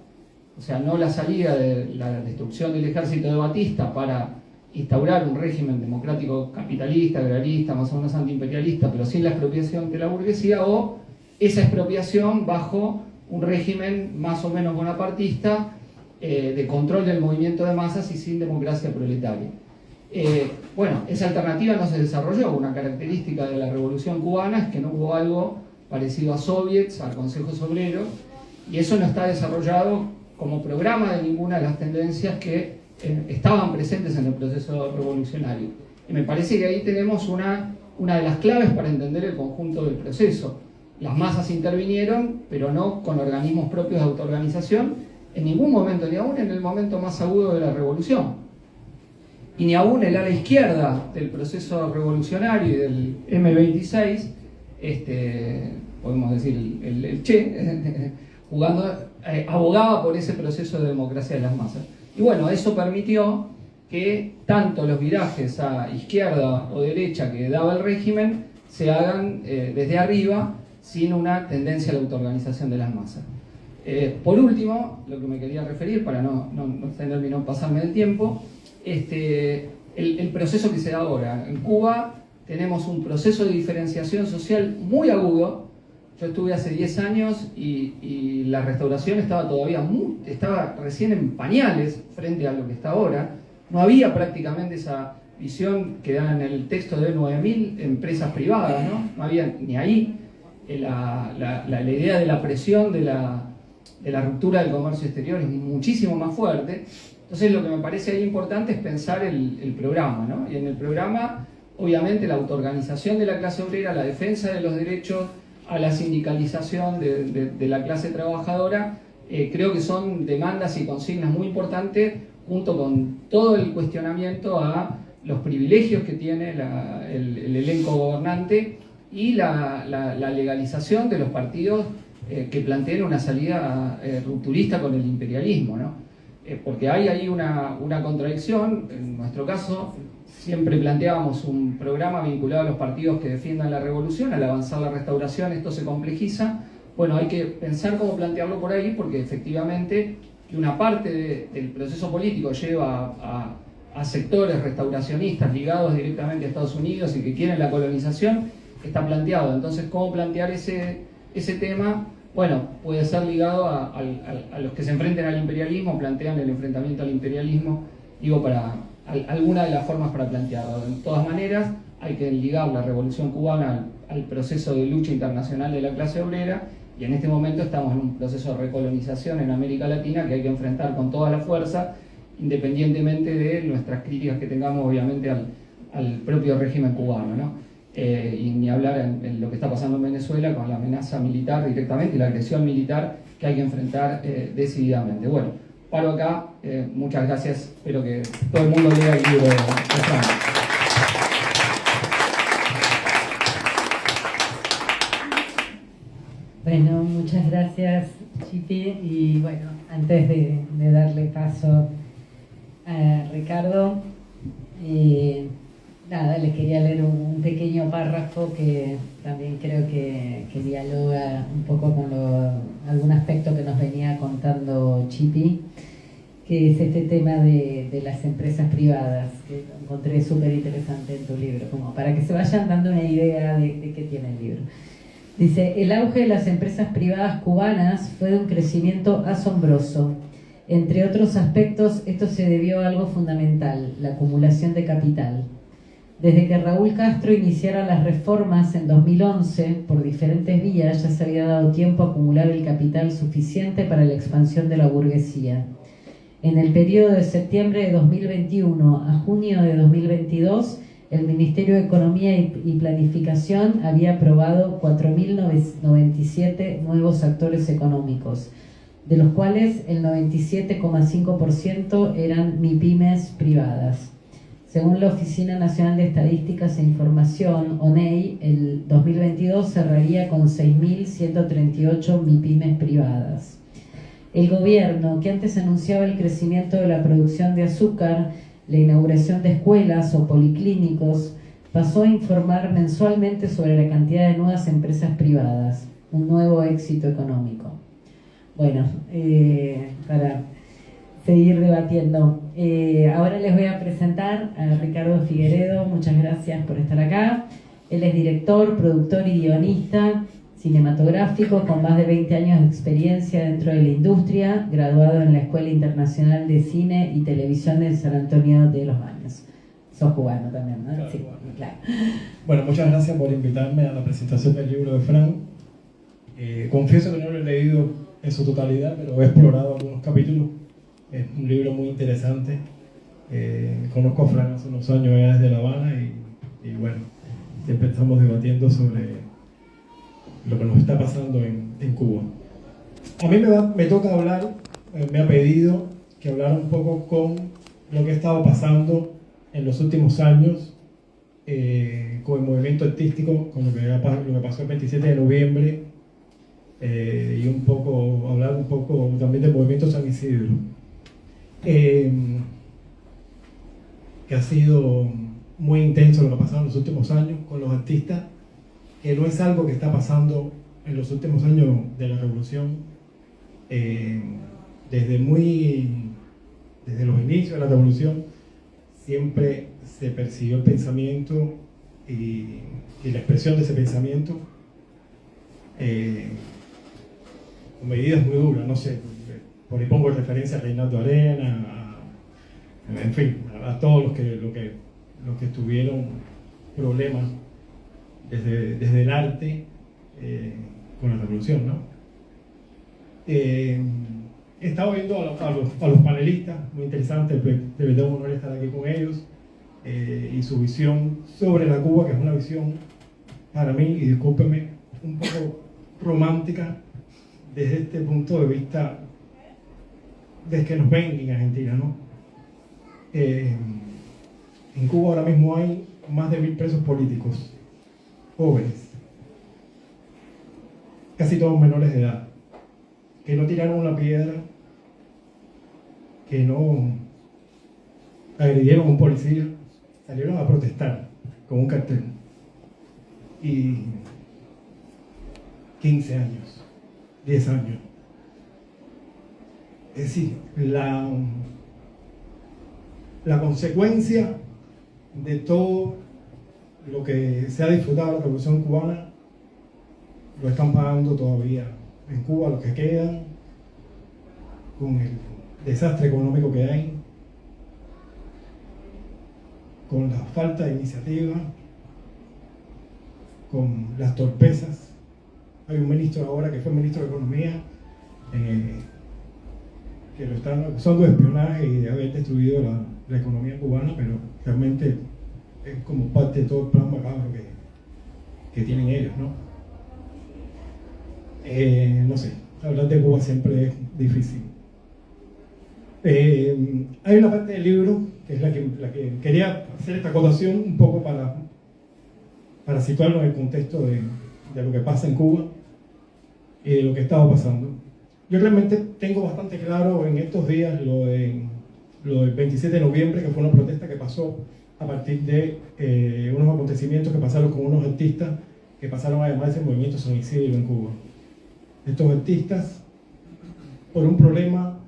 o sea, no la salida de la destrucción del ejército de Batista para instaurar un régimen democrático capitalista, agrarista, más o menos antiimperialista, pero sin la expropiación de la burguesía, o esa expropiación bajo un régimen más o menos bonapartista de control del movimiento de masas y sin democracia proletaria. Bueno, esa alternativa no se desarrolló. Una característica de la revolución cubana es que no hubo algo parecido a soviets, a consejos obreros, y eso no está desarrollado como programa de ninguna de las tendencias que estaban presentes en el proceso revolucionario. Y me parece que ahí tenemos una de las claves para entender el conjunto del proceso. Las masas intervinieron, pero no con organismos propios de autoorganización en ningún momento, ni aún en el momento más agudo de la revolución. Y ni aún el ala izquierda del proceso revolucionario y del M26, podemos decir el Che, abogaba por ese proceso de democracia de las masas. Y bueno, eso permitió que tanto los virajes a izquierda o derecha que daba el régimen se hagan desde arriba, sin una tendencia a la autoorganización de las masas. Por último, lo que me quería referir, para no extenderme y no pasarme del tiempo, el proceso que se da ahora. En Cuba tenemos un proceso de diferenciación social muy agudo. Yo estuve hace 10 años y la restauración estaba recién en pañales frente a lo que está ahora. No había prácticamente esa visión que da en el texto de 9.000 empresas privadas, ¿no? No había ni ahí la idea de la presión de la ruptura del comercio exterior es muchísimo más fuerte. Entonces lo que me parece ahí importante es pensar el programa, ¿no? Y en el programa, obviamente, la autoorganización de la clase obrera, la defensa de los derechos a la sindicalización de la clase trabajadora, creo que son demandas y consignas muy importantes, junto con todo el cuestionamiento a los privilegios que tiene el elenco gobernante y la legalización de los partidos que planteen una salida rupturista con el imperialismo, ¿no? Porque hay ahí una contradicción. En nuestro caso siempre planteábamos un programa vinculado a los partidos que defiendan la revolución. Al avanzar la restauración esto se complejiza. bueno, hay que pensar cómo plantearlo por ahí, porque efectivamente que una parte del proceso político lleva a sectores restauracionistas ligados directamente a Estados Unidos y que quieren la colonización, está planteado. Entonces, ¿cómo plantear ese tema? Bueno, puede ser ligado a los que se enfrenten al imperialismo, plantean el enfrentamiento al imperialismo, digo, para alguna de las formas para plantearlo. De todas maneras, hay que ligar la Revolución Cubana al proceso de lucha internacional de la clase obrera, y en este momento estamos en un proceso de recolonización en América Latina que hay que enfrentar con toda la fuerza, independientemente de nuestras críticas que tengamos, obviamente, al propio régimen cubano, ¿no? Y ni hablar en lo que está pasando en Venezuela con la amenaza militar directamente y la agresión militar que hay que enfrentar decididamente. Bueno, paro acá, muchas gracias, espero que todo el mundo lea el libro de Frank. Bueno, muchas gracias, Chipi. Y bueno, antes de darle paso a Ricardo, nada, les quería leer un pequeño párrafo que también creo que dialoga un poco con algún aspecto que nos venía contando Chipi, que es este tema de las empresas privadas, que lo encontré súper interesante en tu libro, como para que se vayan dando una idea de qué tiene el libro. Dice: el auge de las empresas privadas cubanas fue de un crecimiento asombroso. Entre otros aspectos, esto se debió a algo fundamental, la acumulación de capital. Desde que Raúl Castro iniciara las reformas en 2011, por diferentes vías ya se había dado tiempo a acumular el capital suficiente para la expansión de la burguesía. En el periodo de septiembre de 2021 a junio de 2022, el Ministerio de Economía y Planificación había aprobado 4.097 nuevos actores económicos, de los cuales el 97,5% eran MIPYMES privadas. Según la Oficina Nacional de Estadísticas e Información, ONEI, el 2022 cerraría con 6.138 MIPYMES privadas. El gobierno, que antes anunciaba el crecimiento de la producción de azúcar, la inauguración de escuelas o policlínicos, pasó a informar mensualmente sobre la cantidad de nuevas empresas privadas, un nuevo éxito económico. Bueno, para seguir debatiendo, ahora les voy a presentar a Ricardo Figueredo. Muchas gracias por estar acá. Él es director, productor y guionista cinematográfico con más de 20 años de experiencia dentro de la industria, graduado en la Escuela Internacional de Cine y Televisión de San Antonio de los Baños. Sos cubano también, ¿no? Claro, Sí, cubano. claro. Bueno, muchas gracias por invitarme a la presentación del libro de Frank. Confieso que no lo he leído en su totalidad, pero he explorado algunos capítulos. Es un libro muy interesante. Conozco a Frank hace unos años ya desde La Habana y bueno, siempre estamos debatiendo sobre lo que nos está pasando en Cuba. A mí me toca hablar, me ha pedido que hablara un poco con lo que ha estado pasando en los últimos años con el movimiento artístico, con lo que pasó el 27 de noviembre y hablar un poco también del movimiento San Isidro, que ha sido muy intenso lo que ha pasado en los últimos años con los artistas, que no es algo que está pasando en los últimos años de la revolución. Desde los inicios de la revolución siempre se persiguió el pensamiento y la expresión de ese pensamiento con medidas muy duras. No sé, por ahí pongo referencia a Reinaldo Arena, en fin, a todos los que tuvieron problemas desde el arte con la revolución, ¿no? He estado viendo a los panelistas, muy interesante, de verdad un honor estar aquí con ellos, y su visión sobre la Cuba, que es una visión para mí, y discúlpeme, un poco romántica desde este punto de vista desde que nos ven en Argentina, ¿no? En Cuba ahora mismo hay más de 1.000 presos políticos, jóvenes, casi todos menores de edad, que no tiraron una piedra, que no agredieron a un policía, salieron a protestar con un cartel. Y 15 años. 10 años. Es decir, la consecuencia de todo lo que se ha disfrutado de la Revolución Cubana lo están pagando todavía en Cuba los que quedan, con el desastre económico que hay, con la falta de iniciativa, con las torpezas. Hay un ministro ahora que fue ministro de Economía que lo están acusando de espionaje y de haber destruido la economía cubana, pero realmente es como parte de todo el plan macabro que tienen ellos, ¿no? No sé, hablar de Cuba siempre es difícil. Hay una parte del libro que es la que quería hacer esta acotación un poco para situarlo en el contexto de lo que pasa en Cuba y de lo que estaba pasando. Yo realmente tengo bastante claro en estos días lo del 27 de noviembre, que fue una protesta que pasó a partir de unos acontecimientos que pasaron con unos artistas que pasaron a llamarse el Movimiento San Isidro en Cuba. Estos artistas, por un problema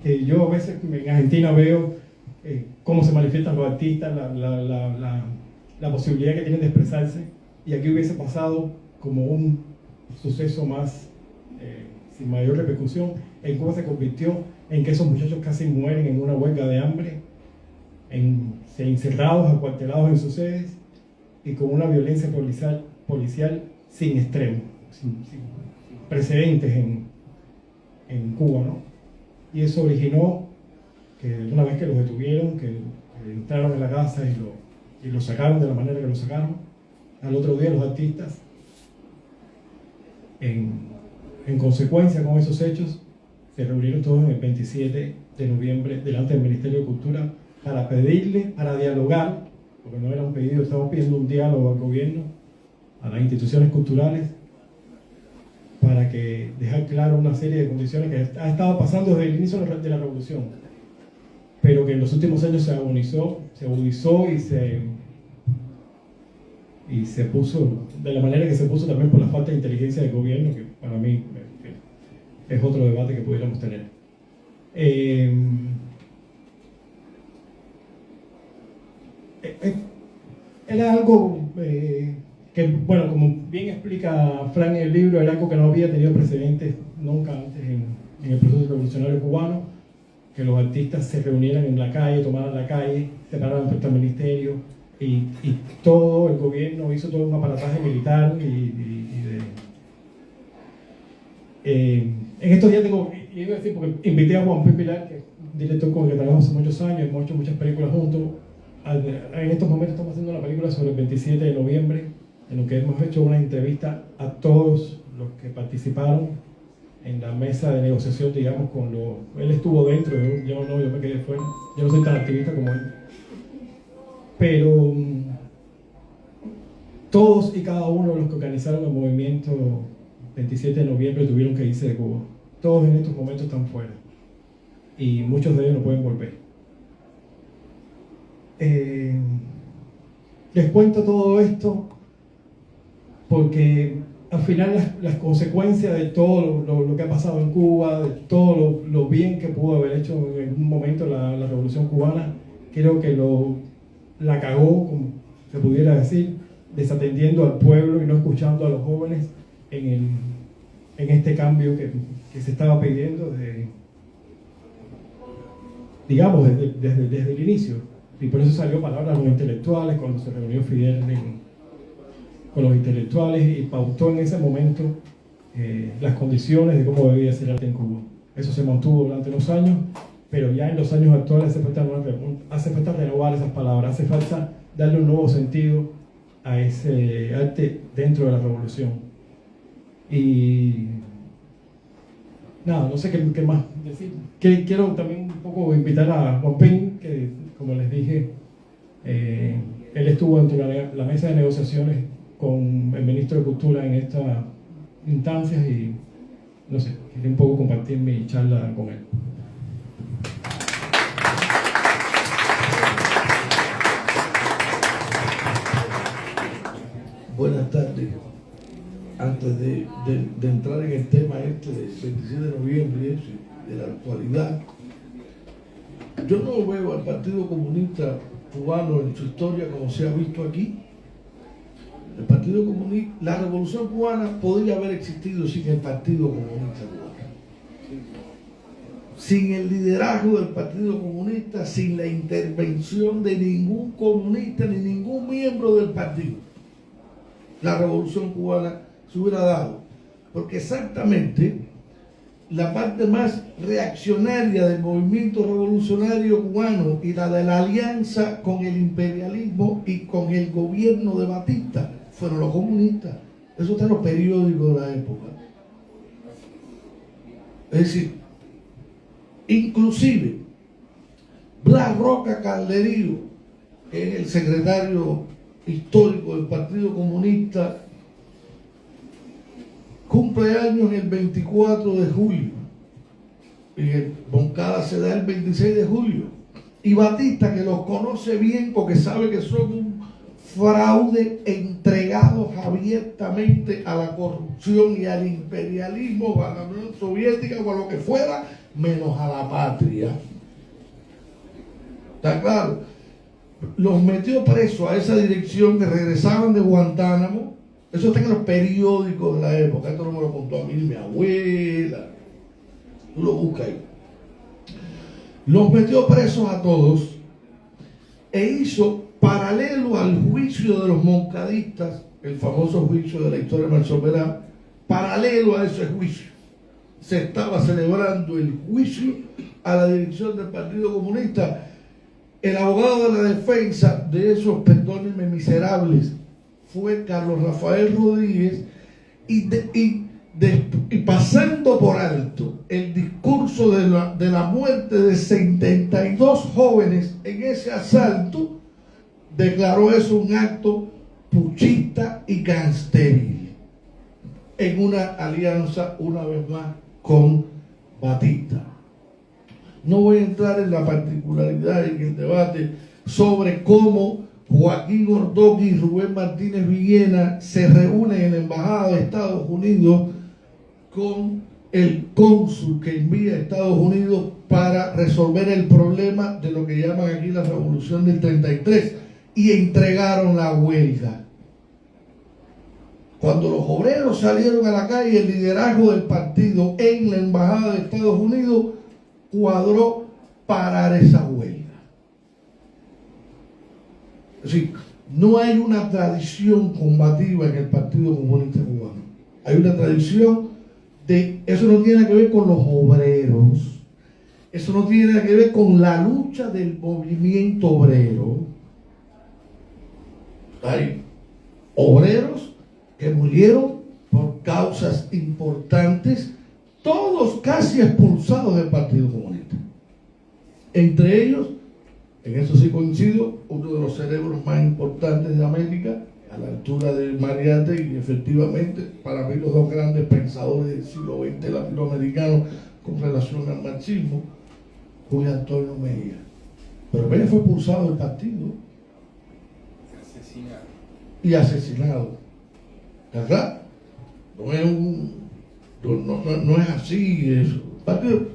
que yo a veces en Argentina veo cómo se manifiestan los artistas, la posibilidad que tienen de expresarse, y aquí hubiese pasado como un suceso más sin mayor repercusión. En Cuba se convirtió en que esos muchachos casi mueren en una huelga de hambre, encerrados, acuartelados en sus sedes y con una violencia policial sin extremo, sin precedentes en Cuba, ¿no? Y eso originó que una vez que los detuvieron, que entraron en la casa y lo sacaron de la manera que lo sacaron, al otro día los artistas, en consecuencia con esos hechos, se reunieron todos en el 27 de noviembre delante del Ministerio de Cultura para pedirle, para dialogar, porque no era un pedido, estamos pidiendo un diálogo al gobierno, a las instituciones culturales, para que dejar claro una serie de condiciones que ha estado pasando desde el inicio de la revolución, pero que en los últimos años se agudizó y se puso de la manera que se puso también por la falta de inteligencia del gobierno, que para mí es otro debate que pudiéramos tener. Era algo que, bueno, como bien explica Frank en el libro, era algo que no había tenido precedentes nunca antes en el proceso revolucionario cubano, que los artistas se reunieran en la calle, tomaran la calle, se pararan frente al ministerio, y todo el gobierno hizo todo un aparataje militar en estos días iba a decir, porque invité a Juan P. Pilar, que es un director con el que trabajo hace muchos años, hemos hecho muchas películas juntos. En estos momentos estamos haciendo una película sobre el 27 de noviembre, en lo que hemos hecho una entrevista a todos los que participaron en la mesa de negociación, digamos, él estuvo dentro, yo me quedé fuera, yo no soy tan activista como él. Pero todos y cada uno de los que organizaron el movimiento 27 de noviembre tuvieron que irse de Cuba. Todos en estos momentos están fuera. Y muchos de ellos no pueden volver. Les cuento todo esto porque al final las consecuencias de todo lo que ha pasado en Cuba, de todo lo bien que pudo haber hecho en un momento la Revolución Cubana, creo que la cagó, como se pudiera decir, desatendiendo al pueblo y no escuchando a los jóvenes en este cambio que se estaba pidiendo desde el inicio. Y por eso salió palabra a los intelectuales, cuando se reunió Fidel con los intelectuales y pautó en ese momento las condiciones de cómo debía ser el arte en Cuba. Eso se mantuvo durante los años, pero ya en los años actuales hace falta renovar esas palabras, hace falta darle un nuevo sentido a ese arte dentro de la revolución. Y nada, no sé qué más decir. Quiero también un poco invitar a Juan Pin, que como les dije, él estuvo dentro de la mesa de negociaciones con el ministro de Cultura en estas instancias y no sé, quería un poco compartir mi charla con él. Buenas tardes. antes de entrar en el tema este del 27 de noviembre, de la actualidad, yo no veo al Partido Comunista Cubano en su historia como se ha visto aquí. El Partido Comunista, la Revolución Cubana podría haber existido sin el Partido Comunista Cubano. Sin el liderazgo del Partido Comunista, sin la intervención de ningún comunista ni ningún miembro del partido, la Revolución Cubana se hubiera dado. Porque exactamente la parte más reaccionaria del movimiento revolucionario cubano y la de la alianza con el imperialismo y con el gobierno de Batista fueron los comunistas. Eso está en los periódicos de la época. Es decir, inclusive Blas Roca Calderío, que es el secretario histórico del Partido Comunista, cumple años el 24 de julio y el Moncada se da el 26 de julio, y Batista, que los conoce bien porque sabe que son un fraude entregados abiertamente a la corrupción y al imperialismo, a la Unión Soviética o a lo que fuera, menos a la patria. ¿Está claro? Los metió presos a esa dirección, que regresaban de Guantánamo. Eso está en los periódicos de la época. Esto no me lo contó a mí mi abuela. Tú lo buscas ahí. Los metió presos a todos e hizo, paralelo al juicio de los moncadistas, el famoso juicio de la historia de Marzoberá, paralelo a ese juicio, se estaba celebrando el juicio a la dirección del Partido Comunista. El abogado de la defensa de esos, perdónenme, miserables, fue Carlos Rafael Rodríguez, y pasando por alto el discurso de la muerte de 72 jóvenes en ese asalto, declaró eso un acto puchista y gangsteril, en una alianza, una vez más, con Batista. No voy a entrar en la particularidad, en el debate sobre cómo Joaquín Ordóñez y Rubén Martínez Villena se reúnen en la Embajada de Estados Unidos con el cónsul que envía a Estados Unidos para resolver el problema de lo que llaman aquí la Revolución del 33, y entregaron la huelga. Cuando los obreros salieron a la calle, el liderazgo del partido en la Embajada de Estados Unidos cuadró parar esa huelga. Es decir, no hay una tradición combativa en el Partido Comunista Cubano. Hay una tradición de... Eso no tiene que ver con los obreros. Eso no tiene que ver con la lucha del movimiento obrero. Hay obreros que murieron por causas importantes, todos casi expulsados del Partido Comunista. Entre ellos, en eso sí coincido, uno de los cerebros más importantes de América, a la altura de Mariátegui, y efectivamente, para mí los dos grandes pensadores del siglo XX latinoamericano con relación al marxismo, Julio Antonio Mejía. Pero Mejía fue expulsado del partido y asesinado. ¿Verdad? No es así eso. Partido,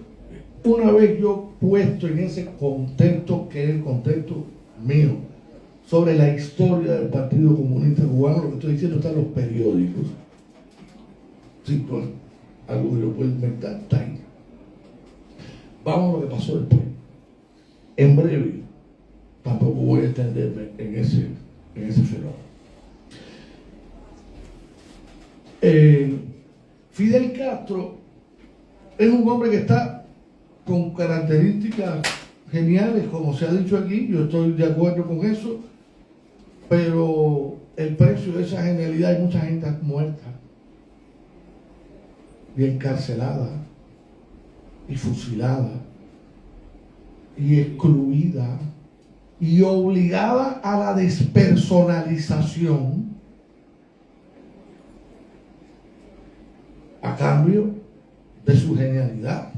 una vez yo puesto en ese contexto, que es el contexto mío, sobre la historia del Partido Comunista Cubano, lo que estoy diciendo está en los periódicos. Sí, pues, algo que yo puedo inventar, está ahí. Vamos a lo que pasó después. En breve, tampoco voy a extenderme en ese fenómeno. Fidel Castro es un hombre que está con características geniales, como se ha dicho aquí, yo estoy de acuerdo con eso, pero el precio de esa genialidad, hay mucha gente muerta y encarcelada y fusilada y excluida y obligada a la despersonalización a cambio de su genialidad.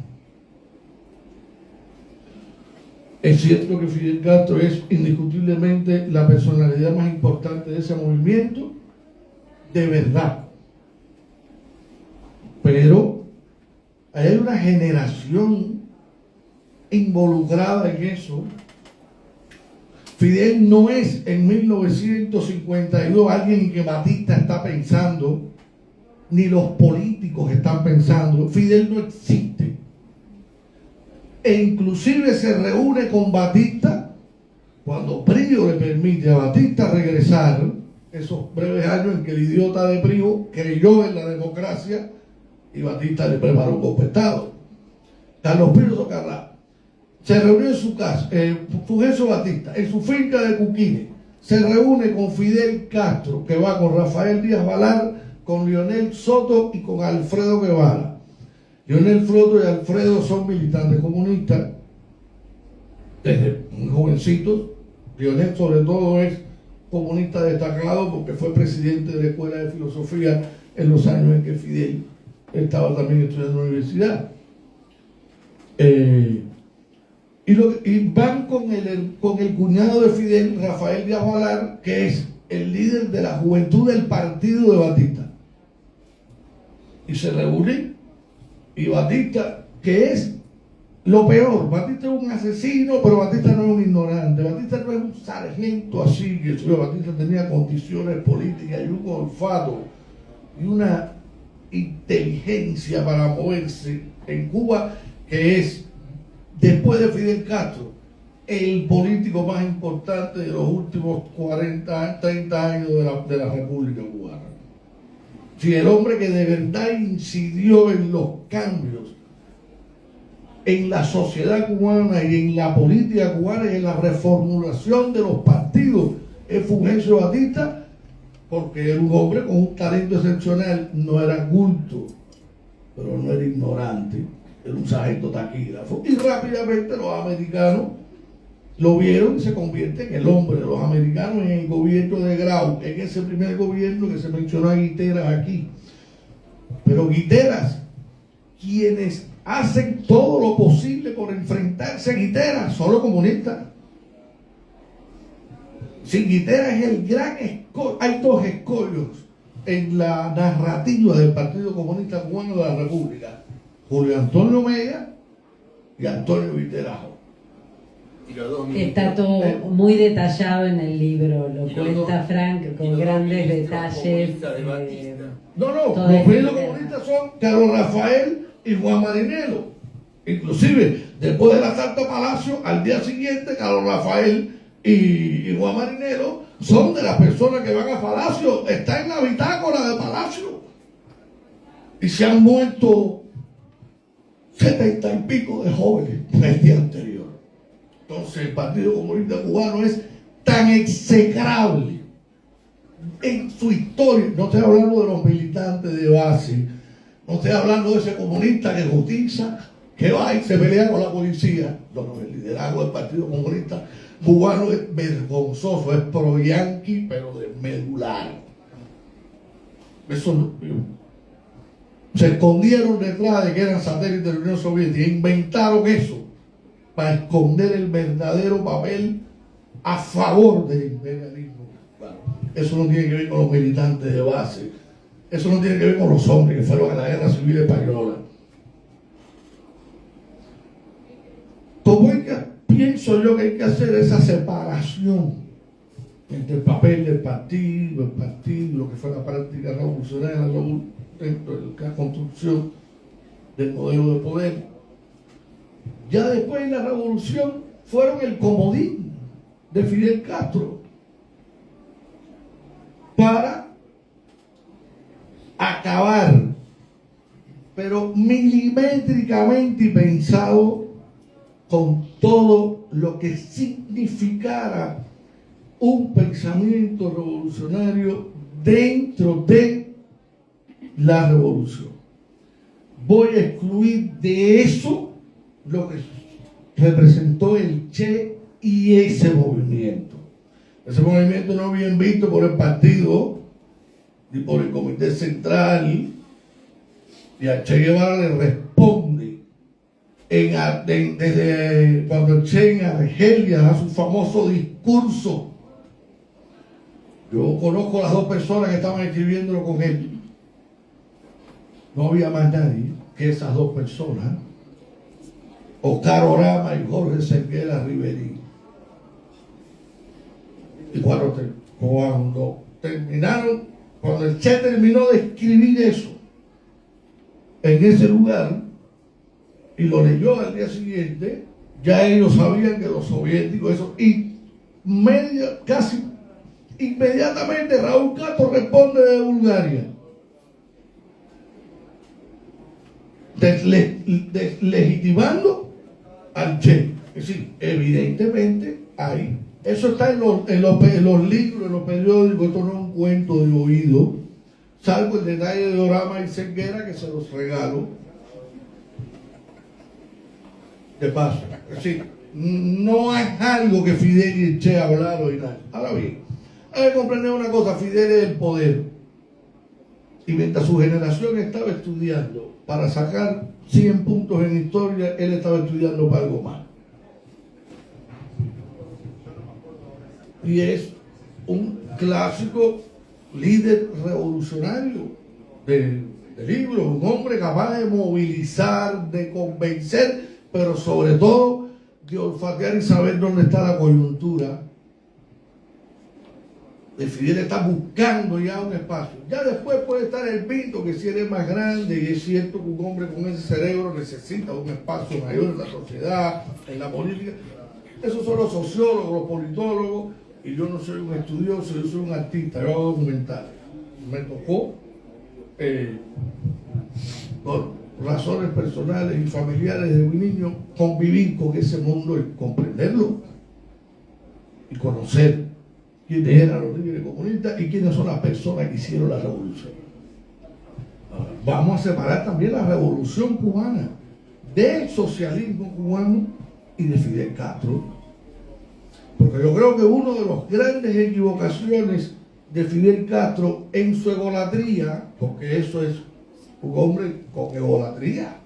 Es cierto que Fidel Castro es indiscutiblemente la personalidad más importante de ese movimiento, de verdad. pero hay una generación involucrada en eso. Fidel no es en 1952 alguien que Batista está pensando, ni los políticos están pensando. Fidel no existe. E inclusive se reúne con Batista cuando Prío le permite a Batista regresar, esos breves años en que el idiota de Prío creyó en la democracia y Batista le preparó un golpe de Estado. Carlos Prío Socarrá se reunió en su casa, Fulgencio Batista, en su finca de Cuquine. Se reúne con Fidel Castro, que va con Rafael Díaz Balar, con Leonel Soto y con Alfredo Guevara. Leonel Soto y Alfredo son militantes comunistas desde muy jovencitos. Leonel sobre todo es comunista destacado porque fue presidente de la Escuela de Filosofía en los años en que Fidel estaba también estudiando en la universidad. Y van con el cuñado de Fidel, Rafael Díaz Balar, que es el líder de la juventud del partido de Batista. Y se reúnen, y Batista, que es lo peor, Batista es un asesino, pero Batista no es un ignorante, Batista no es un sargento así, que Batista tenía condiciones políticas y un olfato y una inteligencia para moverse en Cuba, que es, después de Fidel Castro, el político más importante de los últimos 40, 30 años de la República Cubana. Si el hombre que de verdad incidió en los cambios en la sociedad cubana y en la política cubana y en la reformulación de los partidos es Fulgencio Batista, porque era un hombre con un talento excepcional, no era culto, pero no era ignorante, era un sargento taquígrafo. Y rápidamente los americanos lo vieron y se convierte en el hombre de los americanos en el gobierno de Grau, en ese primer gobierno que se mencionó a Guiteras aquí. Pero Guiteras, quienes hacen todo lo posible por enfrentarse a Guiteras, son los comunistas. Si Guiteras es el gran escollo, hay dos escollos en la narrativa del Partido Comunista Cubano de la República: Julio Antonio Mella y Antonio Guiterajo. Está todo muy detallado en el libro, lo cuenta Frank con grandes detalles. No, los primeros comunistas son Carlos Rafael y Juan Marinelo. Inclusive, después del asalto a Palacio, al día siguiente, Carlos Rafael y Juan Marinelo son de las personas que van a Palacio, está en la bitácora de Palacio. Y se han muerto 70 y pico de jóvenes el día anterior. Entonces el Partido Comunista Cubano es tan execrable en su historia. No estoy hablando de los militantes de base, no estoy hablando de ese comunista que cotiza, que va y se pelea con la policía. No, el liderazgo del Partido Comunista Cubano es vergonzoso, es pro-yanqui, pero de medular. Eso no, se escondieron detrás de que eran satélites de la Unión Soviética e inventaron eso para esconder el verdadero papel a favor del imperialismo. Claro, eso no tiene que ver con los militantes de base, eso no tiene que ver con los hombres que fueron a la guerra civil española. Como pienso yo que hay que hacer esa separación entre el papel del partido, lo que fue la práctica revolucionaria dentro de la construcción del modelo de poder. Ya después de la revolución fueron el comodín de Fidel Castro para acabar, pero milimétricamente y pensado, con todo lo que significara un pensamiento revolucionario dentro de la revolución. Voy a excluir de eso lo que representó el Che y ese movimiento. Ese movimiento no bien visto por el partido ni por el Comité Central, y a Che Guevara le responde desde cuando el Che en Argelia da su famoso discurso. Yo conozco a las dos personas que estaban escribiéndolo con él. no había más nadie que esas dos personas, Oscar Orama y Jorge Cerquera Riverí. Y cuando el Che terminó de escribir eso en ese lugar y lo leyó al día siguiente, ya ellos sabían que los soviéticos, eso, y casi inmediatamente Raúl Castro responde de Bulgaria, deslegitimando al Che. Es decir, evidentemente ahí, eso está en los libros, en los periódicos, esto no es un cuento de oído, salvo el detalle de Orama y Cerquera, que se los regalo de paso. Es decir, no es algo que Fidel y el Che hablaron y nada. Ahora bien, hay que comprender una cosa: Fidel es el poder, y mientras su generación estaba estudiando para sacar 100 puntos en historia, él estaba estudiando para algo más. Y es un clásico líder revolucionario de libros, un hombre capaz de movilizar, de convencer, pero sobre todo de olfatear y saber dónde está la coyuntura. El Fidel está buscando ya un espacio. Ya después puede estar el Pinto, que si él es más grande, y es cierto que un hombre con ese cerebro necesita un espacio mayor en la sociedad, en la política. Esos son los sociólogos, los politólogos, y yo no soy un estudioso, yo soy un artista, yo hago documentales. Me tocó, por razones personales y familiares de mi niño, convivir con ese mundo y comprenderlo y conocer quiénes eran los líderes comunistas y quiénes son las personas que hicieron la revolución. Ahora, vamos a separar también la revolución cubana del socialismo cubano y de Fidel Castro, porque yo creo que una de las grandes equivocaciones de Fidel Castro en su egolatría, porque eso es un hombre con egolatría.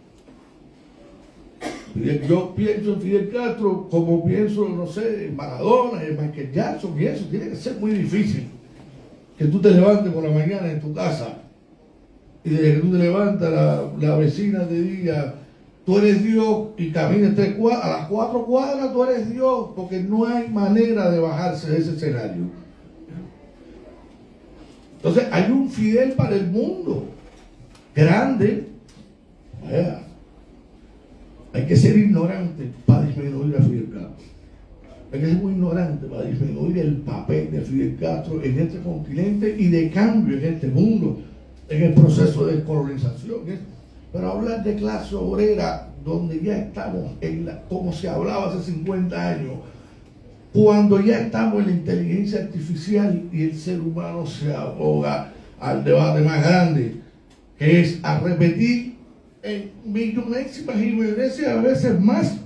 Yo pienso en Fidel Castro como pienso, no sé, en Maradona, en Michael Jackson, y eso tiene que ser muy difícil. Que tú te levantes por la mañana en tu casa y desde que tú te levantas la vecina te diga: tú eres Dios, y camines a las 4 cuadras, tú eres Dios, porque no hay manera de bajarse de ese escenario. Entonces hay un Fidel para el mundo grande. Vaya, hay que ser ignorante para disminuir a Fidel Castro. Hay que ser muy ignorante para disminuir el papel de Fidel Castro en este continente y de cambio en este mundo, en el proceso de descolonización. Pero hablar de clase obrera, donde ya estamos como se hablaba hace 50 años, cuando ya estamos en la inteligencia artificial y el ser humano se aboga al debate más grande, que es a repetir en millonésimas y millonésimas a veces más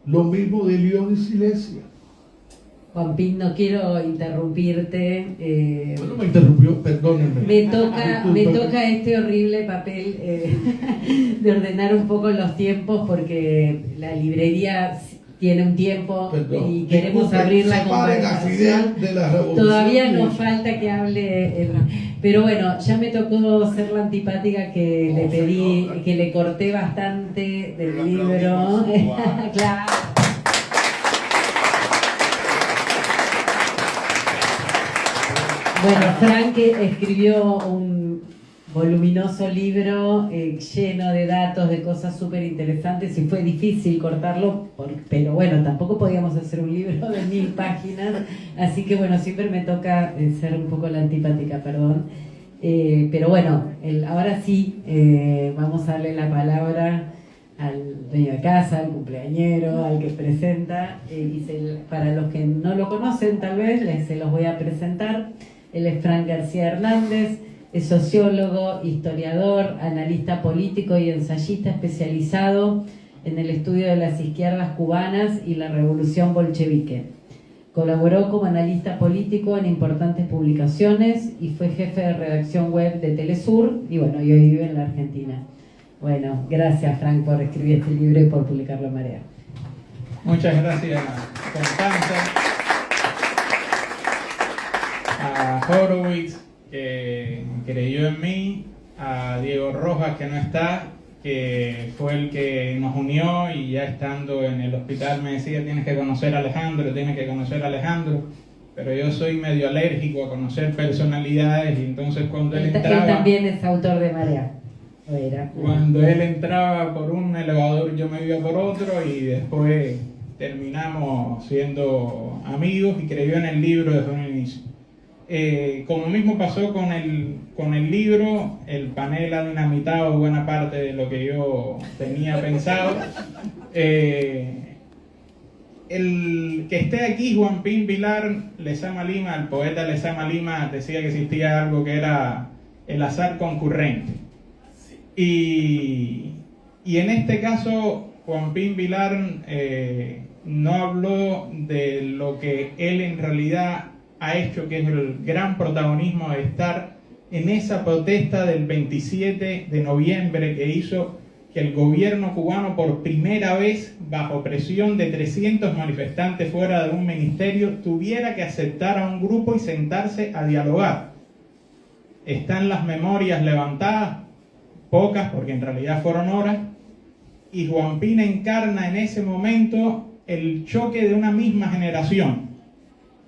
lo mismo de León y Silesia. Juanpín, no quiero interrumpirte. Bueno, me interrumpió, perdónenme. Me toca este horrible papel de ordenar un poco los tiempos, porque la librería tiene un tiempo. Y queremos abrir la conversación. Todavía nos falta que hable. Pero bueno, ya me tocó ser la antipática que le pedí, que le corté bastante del libro. Claro. Bueno, Frank escribió un voluminoso libro lleno de datos, de cosas súper interesantes, y fue difícil cortarlo, pero bueno, tampoco podíamos hacer un libro de 1000 páginas, así que bueno, siempre me toca ser un poco la antipática, perdón. Pero bueno, ahora sí, vamos a darle la palabra al dueño de casa, al cumpleañero, al que presenta, y para los que no lo conocen tal vez, se los voy a presentar. Él es Frank García Hernández, es sociólogo, historiador, analista político y ensayista especializado en el estudio de las izquierdas cubanas y la revolución bolchevique. Colaboró como analista político en importantes publicaciones y fue jefe de redacción web de Telesur, y bueno, y hoy vive en la Argentina. Bueno, gracias Frank por escribir este libro y por publicarlo en Marea. Muchas gracias, Constanza. A Horowitz, que creyó en mí, a Diego Rojas, que no está, que fue el que nos unió, y ya estando en el hospital me decía: tienes que conocer a Alejandro, tienes que conocer a Alejandro. Pero yo soy medio alérgico a conocer personalidades, y entonces cuando él entraba... Él también es autor de Marea. Cuando él entraba por un elevador, yo me iba por otro, y después terminamos siendo amigos, y creyó en el libro desde un inicio. Como mismo pasó con el libro, el panel ha dinamitado buena parte de lo que yo tenía pensado. El que esté aquí, Juan Pin Vilar Lezama Lima, el poeta Lezama Lima, decía que existía algo que era el azar concurrente. Y en este caso, Juan Pin Vilar no habló de lo que él en realidad ha hecho, que es el gran protagonismo de estar en esa protesta del 27 de noviembre que hizo que el gobierno cubano, por primera vez, bajo presión de 300 manifestantes fuera de un ministerio, tuviera que aceptar a un grupo y sentarse a dialogar. Están las memorias levantadas, pocas, porque en realidad fueron horas, y Juan Pin encarna en ese momento el choque de una misma generación.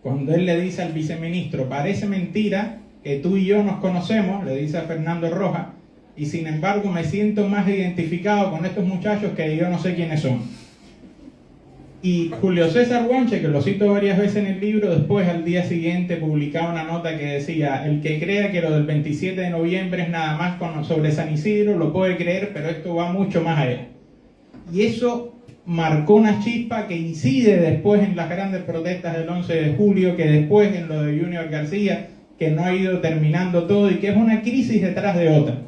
Cuando él le dice al viceministro: parece mentira que tú y yo nos conocemos, le dice a Fernando Rojas, y sin embargo me siento más identificado con estos muchachos que yo no sé quiénes son. Y Julio César Guanche, que lo cito varias veces en el libro, después al día siguiente publicaba una nota que decía: el que crea que lo del 27 de noviembre es nada más sobre San Isidro lo puede creer, pero esto va mucho más allá. Y eso marcó una chispa que incide después en las grandes protestas del 11 de julio, que después en lo de Junior García, que no ha ido terminando todo y que es una crisis detrás de otra.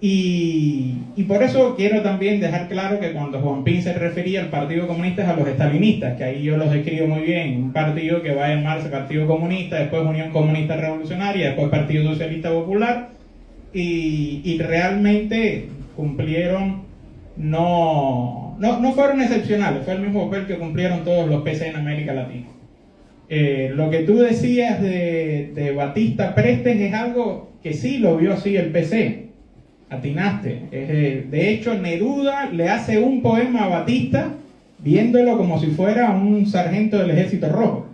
Y por eso quiero también dejar claro que cuando Juan Pin se refería al Partido Comunista es a los estalinistas, que ahí yo los describo muy bien: un partido que va a llamarse Partido Comunista, después Unión Comunista Revolucionaria, después Partido Socialista Popular, y realmente cumplieron, no fueron excepcionales, fue el mismo papel que cumplieron todos los PC en América Latina. Lo que tú decías de Batista Prestes es algo que sí lo vio así el PC. Atinaste. De hecho, Neruda le hace un poema a Batista viéndolo como si fuera un sargento del Ejército Rojo.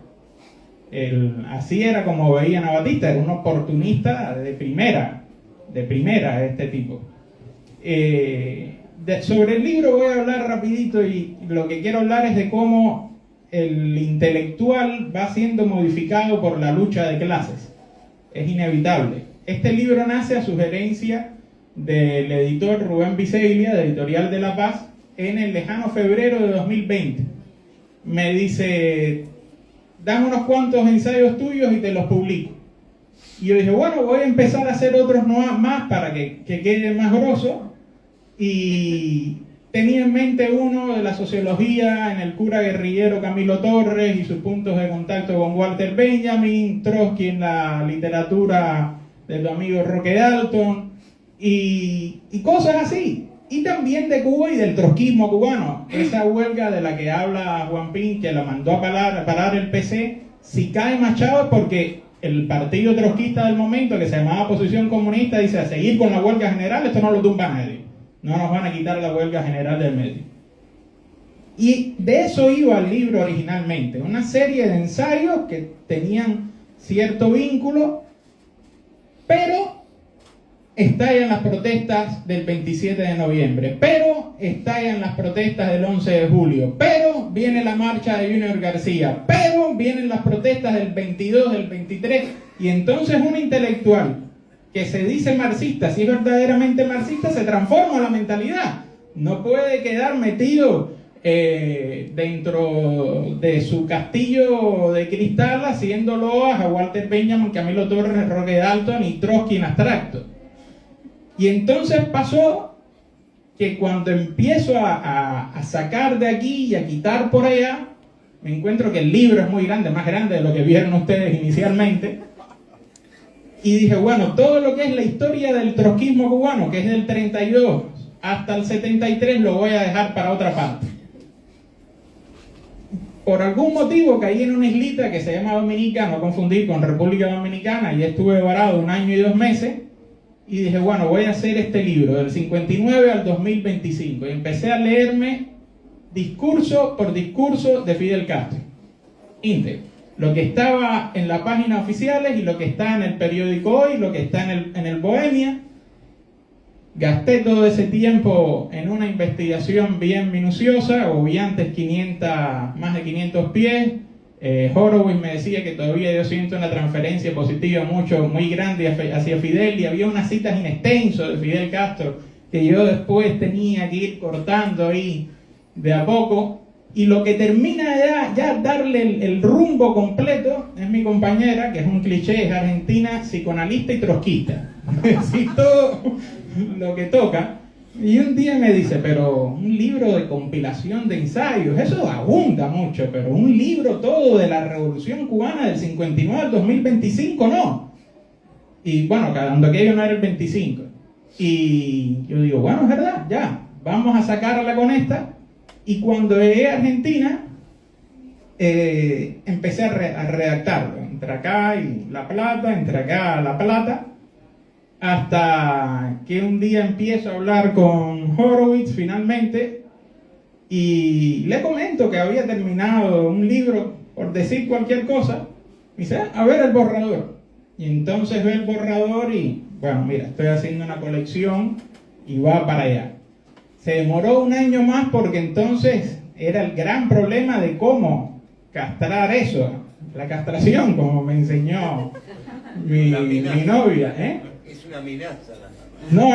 Así era como veían a Batista, era un oportunista de primera este tipo. Sobre el libro voy a hablar rapidito, y lo que quiero hablar es de cómo el intelectual va siendo modificado por la lucha de clases. Es inevitable. Este libro nace a sugerencia del editor Rubén Biseglia, de Editorial de La Paz, en el lejano febrero de 2020. Me dice: dame unos cuantos ensayos tuyos y te los publico. Y yo dije: bueno, voy a empezar a hacer otros más para que quede más grosso. Y tenía en mente uno de la sociología en el cura guerrillero Camilo Torres y sus puntos de contacto con Walter Benjamin, Trotsky en la literatura de tu amigo Roque Dalton, y cosas así. Y también de Cuba y del trotskismo cubano. Esa huelga de la que habla Juan Pin, que la mandó a parar el PC, si cae Machado es porque el partido trotskista del momento, que se llamaba Oposición Comunista, dice: a seguir con la huelga general, esto no lo tumba nadie. No nos van a quitar la huelga general del medio. Y de eso iba el libro originalmente. Una serie de ensayos que tenían cierto vínculo, pero estallan las protestas del 27 de noviembre, pero estallan las protestas del 11 de julio, pero viene la marcha de Junior García, pero vienen las protestas del 22, del 23, y entonces un intelectual que se dice marxista, si es verdaderamente marxista, se transforma la mentalidad. No puede quedar metido dentro de su castillo de cristal haciendo loas a Walter Benjamin, Camilo Torres, Roque Dalton y Trotsky en abstracto. Y entonces pasó que cuando empiezo a sacar de aquí y a quitar por allá, me encuentro que el libro es muy grande, más grande de lo que vieron ustedes inicialmente. Y dije: bueno, todo lo que es la historia del trotskismo cubano, que es del 32 hasta el 73, lo voy a dejar para otra parte. Por algún motivo caí en una islita que se llama Dominica, no confundir con República Dominicana, y estuve varado 1 año y 2 meses. y dije, bueno, voy a hacer este libro del 59 al 2025. Y empecé a leerme discurso por discurso de Fidel Castro, íntegro. Lo que estaba en las páginas oficiales y lo que está en el periódico Hoy, lo que está en el Bohemia. Gasté todo ese tiempo en una investigación bien minuciosa, obviantes más de 500 pies. Horowitz me decía que todavía yo siento una transferencia positiva muy grande hacia Fidel, y había unas citas in extenso de Fidel Castro que yo después tenía que ir cortando ahí de a poco. Y lo que termina ya darle el rumbo completo es mi compañera, que es un cliché, es argentina, psicoanalista y trotskista. Sí, todo lo que toca. Y un día me dice, pero un libro de compilación de ensayos, eso abunda mucho, pero un libro todo de la Revolución Cubana del 59 al 2025, no. Y bueno, cuando aquello no era el 25. Y yo digo, bueno, es verdad, ya, vamos a sacarla con esta. Y cuando llegué a Argentina, empecé a redactarlo, entre acá y La Plata, entre acá La Plata, hasta que un día empiezo a hablar con Horowitz finalmente, y le comento que había terminado un libro, por decir cualquier cosa. Me dice, a ver el borrador. Y entonces ve el borrador y, bueno, mira, estoy haciendo una colección y va para allá. Se demoró un año más porque entonces era el gran problema de cómo castrar eso, la castración, como me enseñó mi novia. Es una amenaza. No.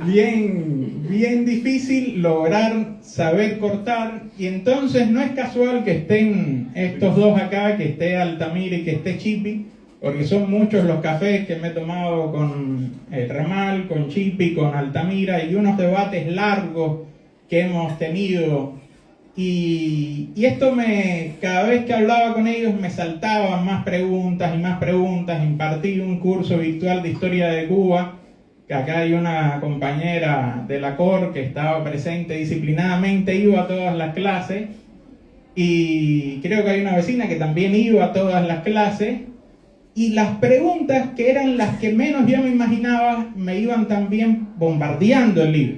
Bien difícil lograr saber cortar, y entonces no es casual que estén estos dos acá, que esté Altamira y que esté Chipi, porque son muchos los cafés que me he tomado con Ramal, con Chipi, con Altamira, y unos debates largos que hemos tenido. Y esto cada vez que hablaba con ellos me saltaban más preguntas y más preguntas. Impartí un curso virtual de historia de Cuba, que acá hay una compañera de la COR que estaba presente disciplinadamente, iba a todas las clases, y creo que hay una vecina que también iba a todas las clases. Y las preguntas, que eran las que menos yo me imaginaba, me iban también bombardeando el libro.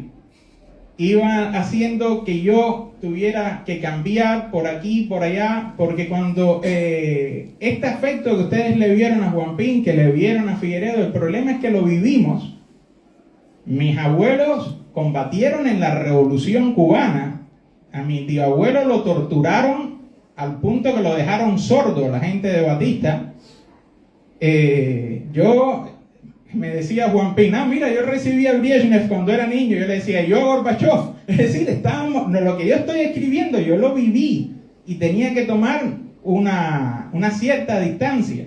Iban haciendo que yo tuviera que cambiar por aquí, por allá, porque cuando este afecto que ustedes le vieron a Juan Pin, que le vieron a Figueredo, el problema es que lo vivimos. Mis abuelos combatieron en la Revolución Cubana. A mi tío abuelo lo torturaron al punto que lo dejaron sordo, la gente de Batista. Yo me decía Juan Pin, mira, yo recibí a Brezhnev cuando era niño. Yo le decía, yo a Gorbachev. Es decir, lo que yo estoy escribiendo, yo lo viví, y tenía que tomar una cierta distancia,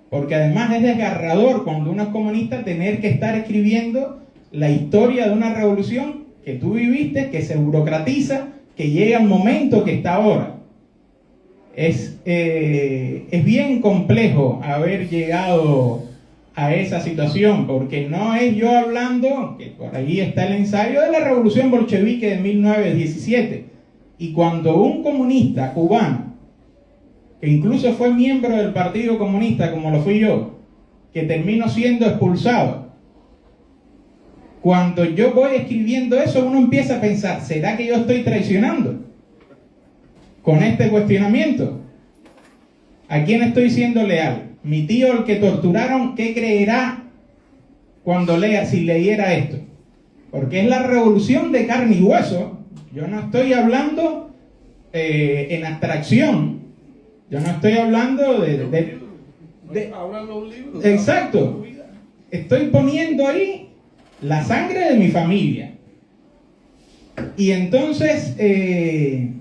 porque además es desgarrador cuando uno es comunista tener que estar escribiendo la historia de una revolución que tú viviste, que se burocratiza, que llega al momento que está ahora. Es bien complejo haber llegado a esa situación, porque no es yo hablando, que por ahí está el ensayo de la revolución bolchevique de 1917, y cuando un comunista cubano, que incluso fue miembro del Partido Comunista como lo fui yo, que terminó siendo expulsado, cuando yo voy escribiendo eso, uno empieza a pensar, ¿será que yo estoy traicionando con este cuestionamiento? ¿A quién estoy siendo leal? Mi tío, el que torturaron, ¿qué creerá cuando si leyera esto? Porque es la revolución de carne y hueso. Yo no estoy hablando en abstracción. Yo no estoy hablando de hablando de un libro. Exacto. Estoy poniendo ahí la sangre de mi familia. Y entonces, y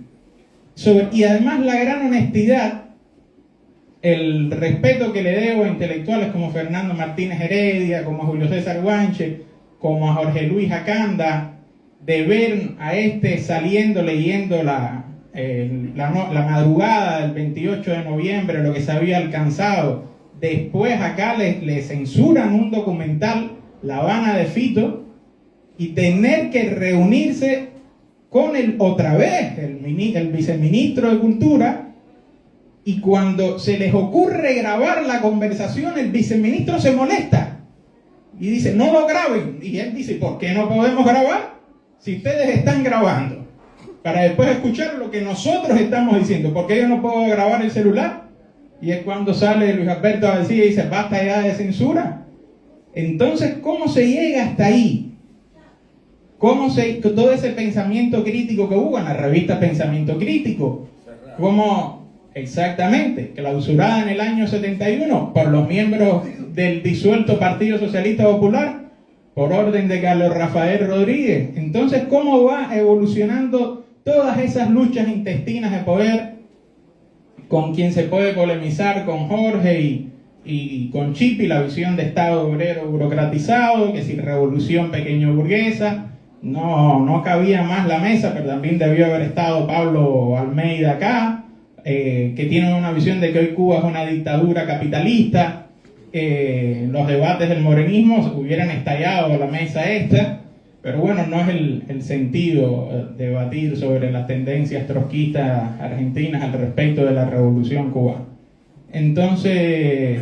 además la gran honestidad, el respeto que le debo a intelectuales como Fernando Martínez Heredia, como a Julio César Guanche, como a Jorge Luis Acanda, de ver a saliendo leyendo la madrugada del 28 de noviembre, lo que se había alcanzado. Después acá le censuran un documental, La Habana de Fito, y tener que reunirse con otra vez el viceministro de Cultura, y cuando se les ocurre grabar la conversación, el viceministro se molesta y dice, no lo graben. Y él dice, ¿por qué no podemos grabar? Si ustedes están grabando, para después escuchar lo que nosotros estamos diciendo, ¿por qué yo no puedo grabar el celular? Y es cuando sale Luis Alberto a decir y dice, basta ya de censura. Entonces, ¿cómo se llega hasta ahí? Todo ese pensamiento crítico que hubo en la revista Pensamiento Crítico, ¿cómo exactamente? Clausurada en el año 71 por los miembros del disuelto Partido Socialista Popular, por orden de Carlos Rafael Rodríguez. Entonces, ¿cómo va evolucionando todas esas luchas intestinas de poder con quien se puede polemizar, con Jorge y con Chipi, la visión de Estado obrero burocratizado, que si revolución pequeño burguesa? No cabía más la mesa, pero también debió haber estado Pablo Almeida acá, que tiene una visión de que hoy Cuba es una dictadura capitalista. Los debates del morenismo hubieran estallado a la mesa esta, pero bueno, no es el sentido debatir sobre las tendencias trotskistas argentinas al respecto de la revolución cubana. Entonces,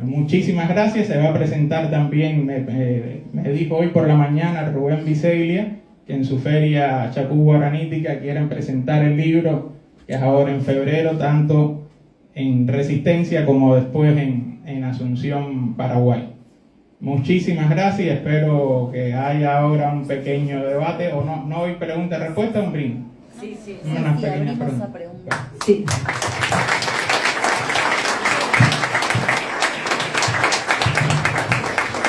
muchísimas gracias. Se va a presentar también, me dijo hoy por la mañana Rubén Biseglia, que en su feria Chacú Guaranítica quieren presentar el libro, que es ahora en febrero, tanto en Resistencia como después en Asunción, Paraguay. Muchísimas gracias, espero que haya ahora un pequeño debate, o no hay pregunta-respuesta, un brindis. Sí, Unas pequeñas abrimos preguntas. a preguntas. Sí.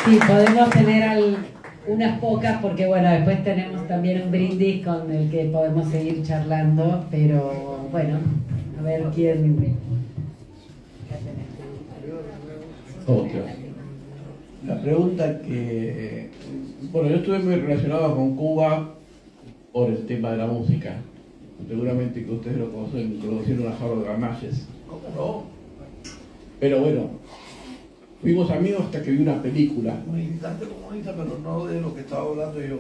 Sí, podemos tener unas pocas porque bueno, después tenemos también un brindis con el que podemos seguir charlando, pero bueno, a ver quién... Otro. La pregunta que... Bueno, yo estuve muy relacionado con Cuba por el tema de la música. Seguramente que ustedes lo conocieron a Harold Ramayes. Pero bueno, fuimos amigos hasta que vi una película. Militante comunista, pero no de lo que estaba hablando yo.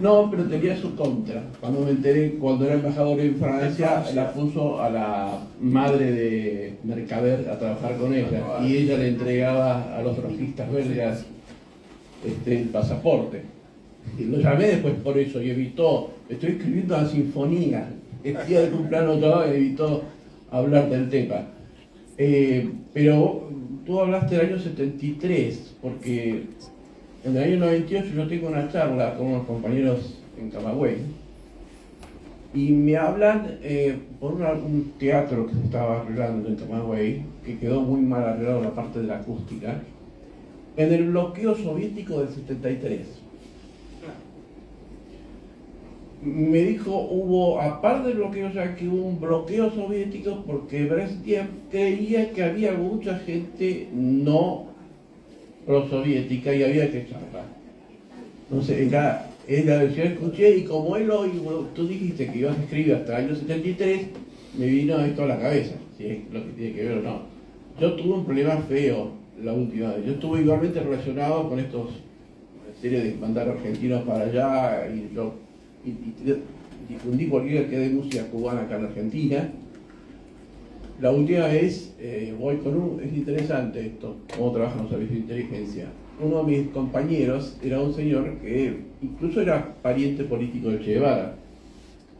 No, pero tenía su contra. Cuando me enteré, cuando era embajador en Francia, la puso a la madre de Mercader a trabajar con ella. Y ella le entregaba a los trotskistas belgas el pasaporte. Y lo llamé después por eso y evitó, estoy escribiendo la sinfonía, el día del cumpleaños todo, evitó hablar del tema. Pero tú hablaste del año 73, porque en el año 98 yo tengo una charla con unos compañeros en Camagüey y me hablan por un teatro que se estaba arreglando en Camagüey, que quedó muy mal arreglado la parte de la acústica, en el bloqueo soviético del 73. Me dijo, hubo, aparte del bloqueo, ya que hubo un bloqueo soviético porque Brezhnev creía que había mucha gente no prosoviética y había que echarla. Entonces, yo escuché y como tú dijiste que ibas a escribir hasta el año 73, me vino esto a la cabeza, si es lo que tiene que ver o no. Yo tuve un problema feo la última vez. Yo estuve igualmente relacionado con estos serie de mandar argentinos para allá y yo difundí cualquier que de música cubana acá en Argentina. La última vez voy con es interesante esto, cómo trabajan los servicios de inteligencia. Uno de mis compañeros era un señor que incluso era pariente político de Che Guevara,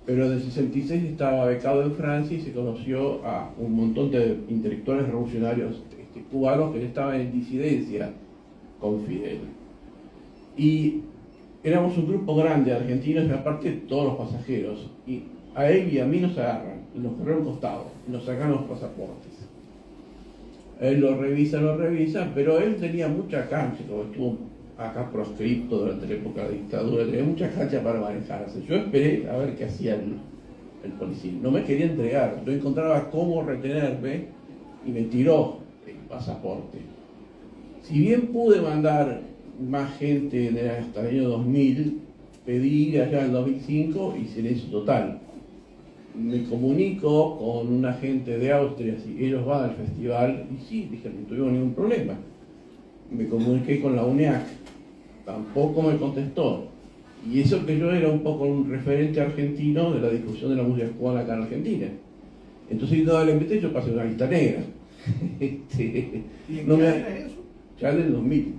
pero en el 66 estaba becado en Francia y se conoció a un montón de intelectuales revolucionarios cubanos que estaban en disidencia con Fidel. Y éramos un grupo grande de argentinos y aparte todos los pasajeros. Y a él y a mí nos agarran, nos corren un costado, nos sacan los pasaportes. Él lo revisa, pero él tenía mucha cancha, como estuvo acá proscripto durante la época de la dictadura, tenía mucha cancha para manejarse. Yo esperé a ver qué hacía el policía. No me quería entregar, yo encontraba cómo retenerme y me tiró el pasaporte. Si bien pude mandar más gente hasta el año 2000, pedí ir allá en el 2005 y silencio total. Me comunico con una gente de Austria, si ellos van al festival, y sí, dije, no tuvimos ningún problema. Me comuniqué con la UNEAC, tampoco me contestó. Y eso que yo era un poco un referente argentino de la discusión de la música cubana acá en Argentina. Entonces, indudablemente, yo pasé una lista negra. ¿Y en No qué me- año es eso? Ya en el 2000.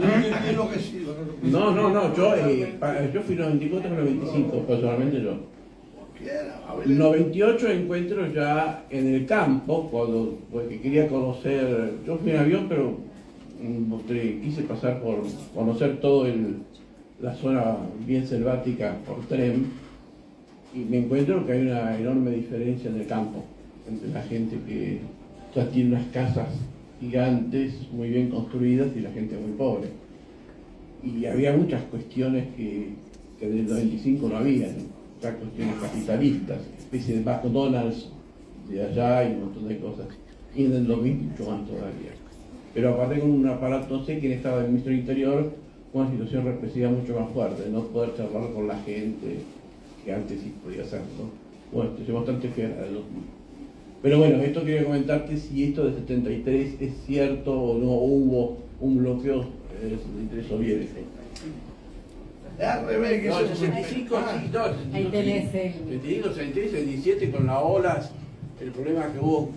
¿A qué enloquecido? No, yo fui 94, 95, personalmente yo. A ver, El 98 encuentro ya en el campo, porque quería conocer, yo fui en avión, pero quise pasar por conocer todo la zona bien selvática por tren, y me encuentro que hay una enorme diferencia en el campo, entre la gente que ya tiene unas casas gigantes, muy bien construidas, y la gente muy pobre. Y había muchas cuestiones que en el 95 no había, ¿no? Ya cuestiones capitalistas, especie de McDonald's de allá y un montón de cosas. Y en el 2000 mucho más todavía. Pero aparte con un aparato, no sé quién estaba en el Ministerio del Interior, con una situación represiva mucho más fuerte, no poder charlar con la gente, que antes sí podía hacerlo. Bueno, estoy bastante fiel del 2000. Pero bueno, esto quería comentarte si esto de 73 es cierto o no hubo un bloqueo del 73 soviético. al revés, que No, el eso- 65, sí, no, el 65, Ahí tenés sí. el- 65, 66, 67 con las olas, el problema que hubo,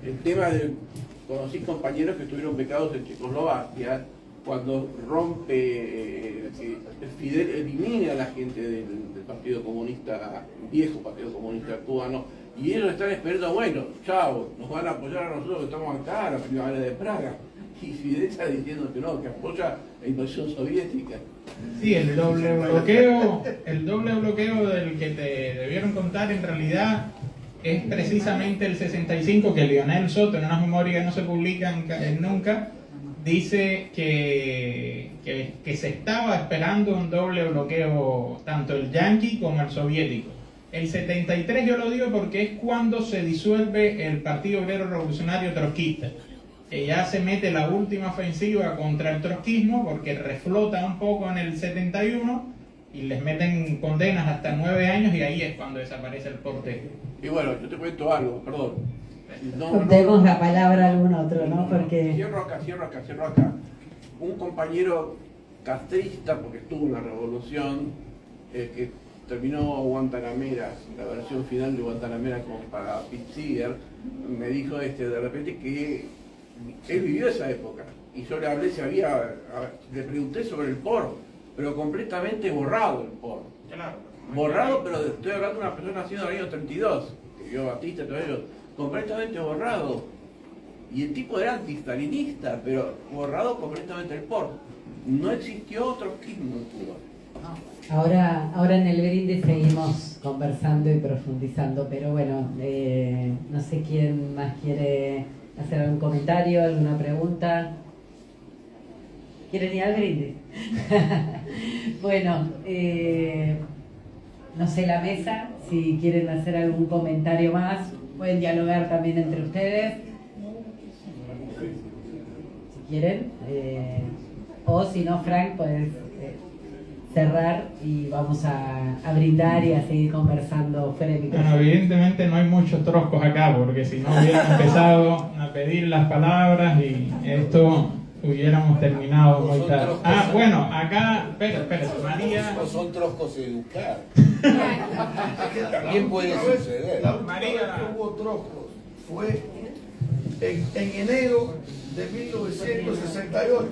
el tema de, conocí compañeros que estuvieron becados en Checoslovaquia, cuando rompe, que Fidel elimina a la gente del Partido Comunista, viejo Partido Comunista cubano, y ellos están esperando, bueno, chao, nos van a apoyar a nosotros que estamos acá, la primavera de Praga. Y Fidel está diciendo que no, que apoya la invasión soviética. Sí, el doble bloqueo del que te debieron contar en realidad es precisamente el 65, que Lionel Soto, en unas memorias que no se publican nunca, dice que se estaba esperando un doble bloqueo, tanto el yanqui como el soviético. El 73 yo lo digo porque es cuando se disuelve el Partido Obrero Revolucionario Trotskista, que ya se mete la última ofensiva contra el trotskismo porque reflota un poco en el 71 y les meten condenas hasta 9 años, y ahí es cuando desaparece el porte. Y bueno, yo te cuento algo, perdón. Demos la palabra a algún otro, ¿no? Porque Cierro acá. Un compañero castrista, porque estuvo en la revolución, que terminó Guantanamera, la versión final de Guantanamera como para Pete Seeger, me dijo de repente que él vivió esa época. Y yo le hablé le pregunté sobre el POR, pero completamente borrado el POR. Claro. Borrado, pero estoy hablando de una persona nacido en el año 32, que vio a Batista y todo ello, completamente borrado. Y el tipo era antistalinista, pero borrado completamente el POR. No existió trotskismo en Cuba. ahora en el brindis seguimos conversando y profundizando, pero bueno, no sé quién más quiere hacer algún comentario, alguna pregunta. ¿Quieren ir al brindis? Bueno, no sé, la mesa, si quieren hacer algún comentario más, pueden dialogar también entre ustedes. Si quieren. O si no, Frank, puedes cerrar y vamos a brindar y a seguir conversando fuera de micrófono. Bueno, evidentemente no hay muchos troscos acá, porque si no hubieran empezado a pedir las palabras y esto hubiéramos terminado muy tarde. Ah, bueno, acá, espera, María. No son troscos educados. También puede suceder. La última vez que hubo trozos fue en enero de 1968.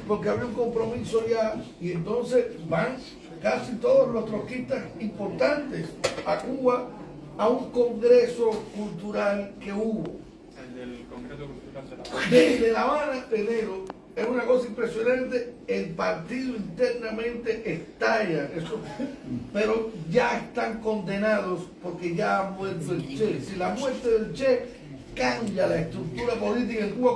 Porque había un compromiso ya, y entonces van casi todos los trotskistas importantes a Cuba a un congreso cultural que hubo. El del Congreso Cultural de La Habana. Desde La Habana, enero, es una cosa impresionante, el partido internamente estalla, eso, pero ya están condenados porque ya ha muerto el Che. Si la muerte del Che cambia la estructura política en Cuba,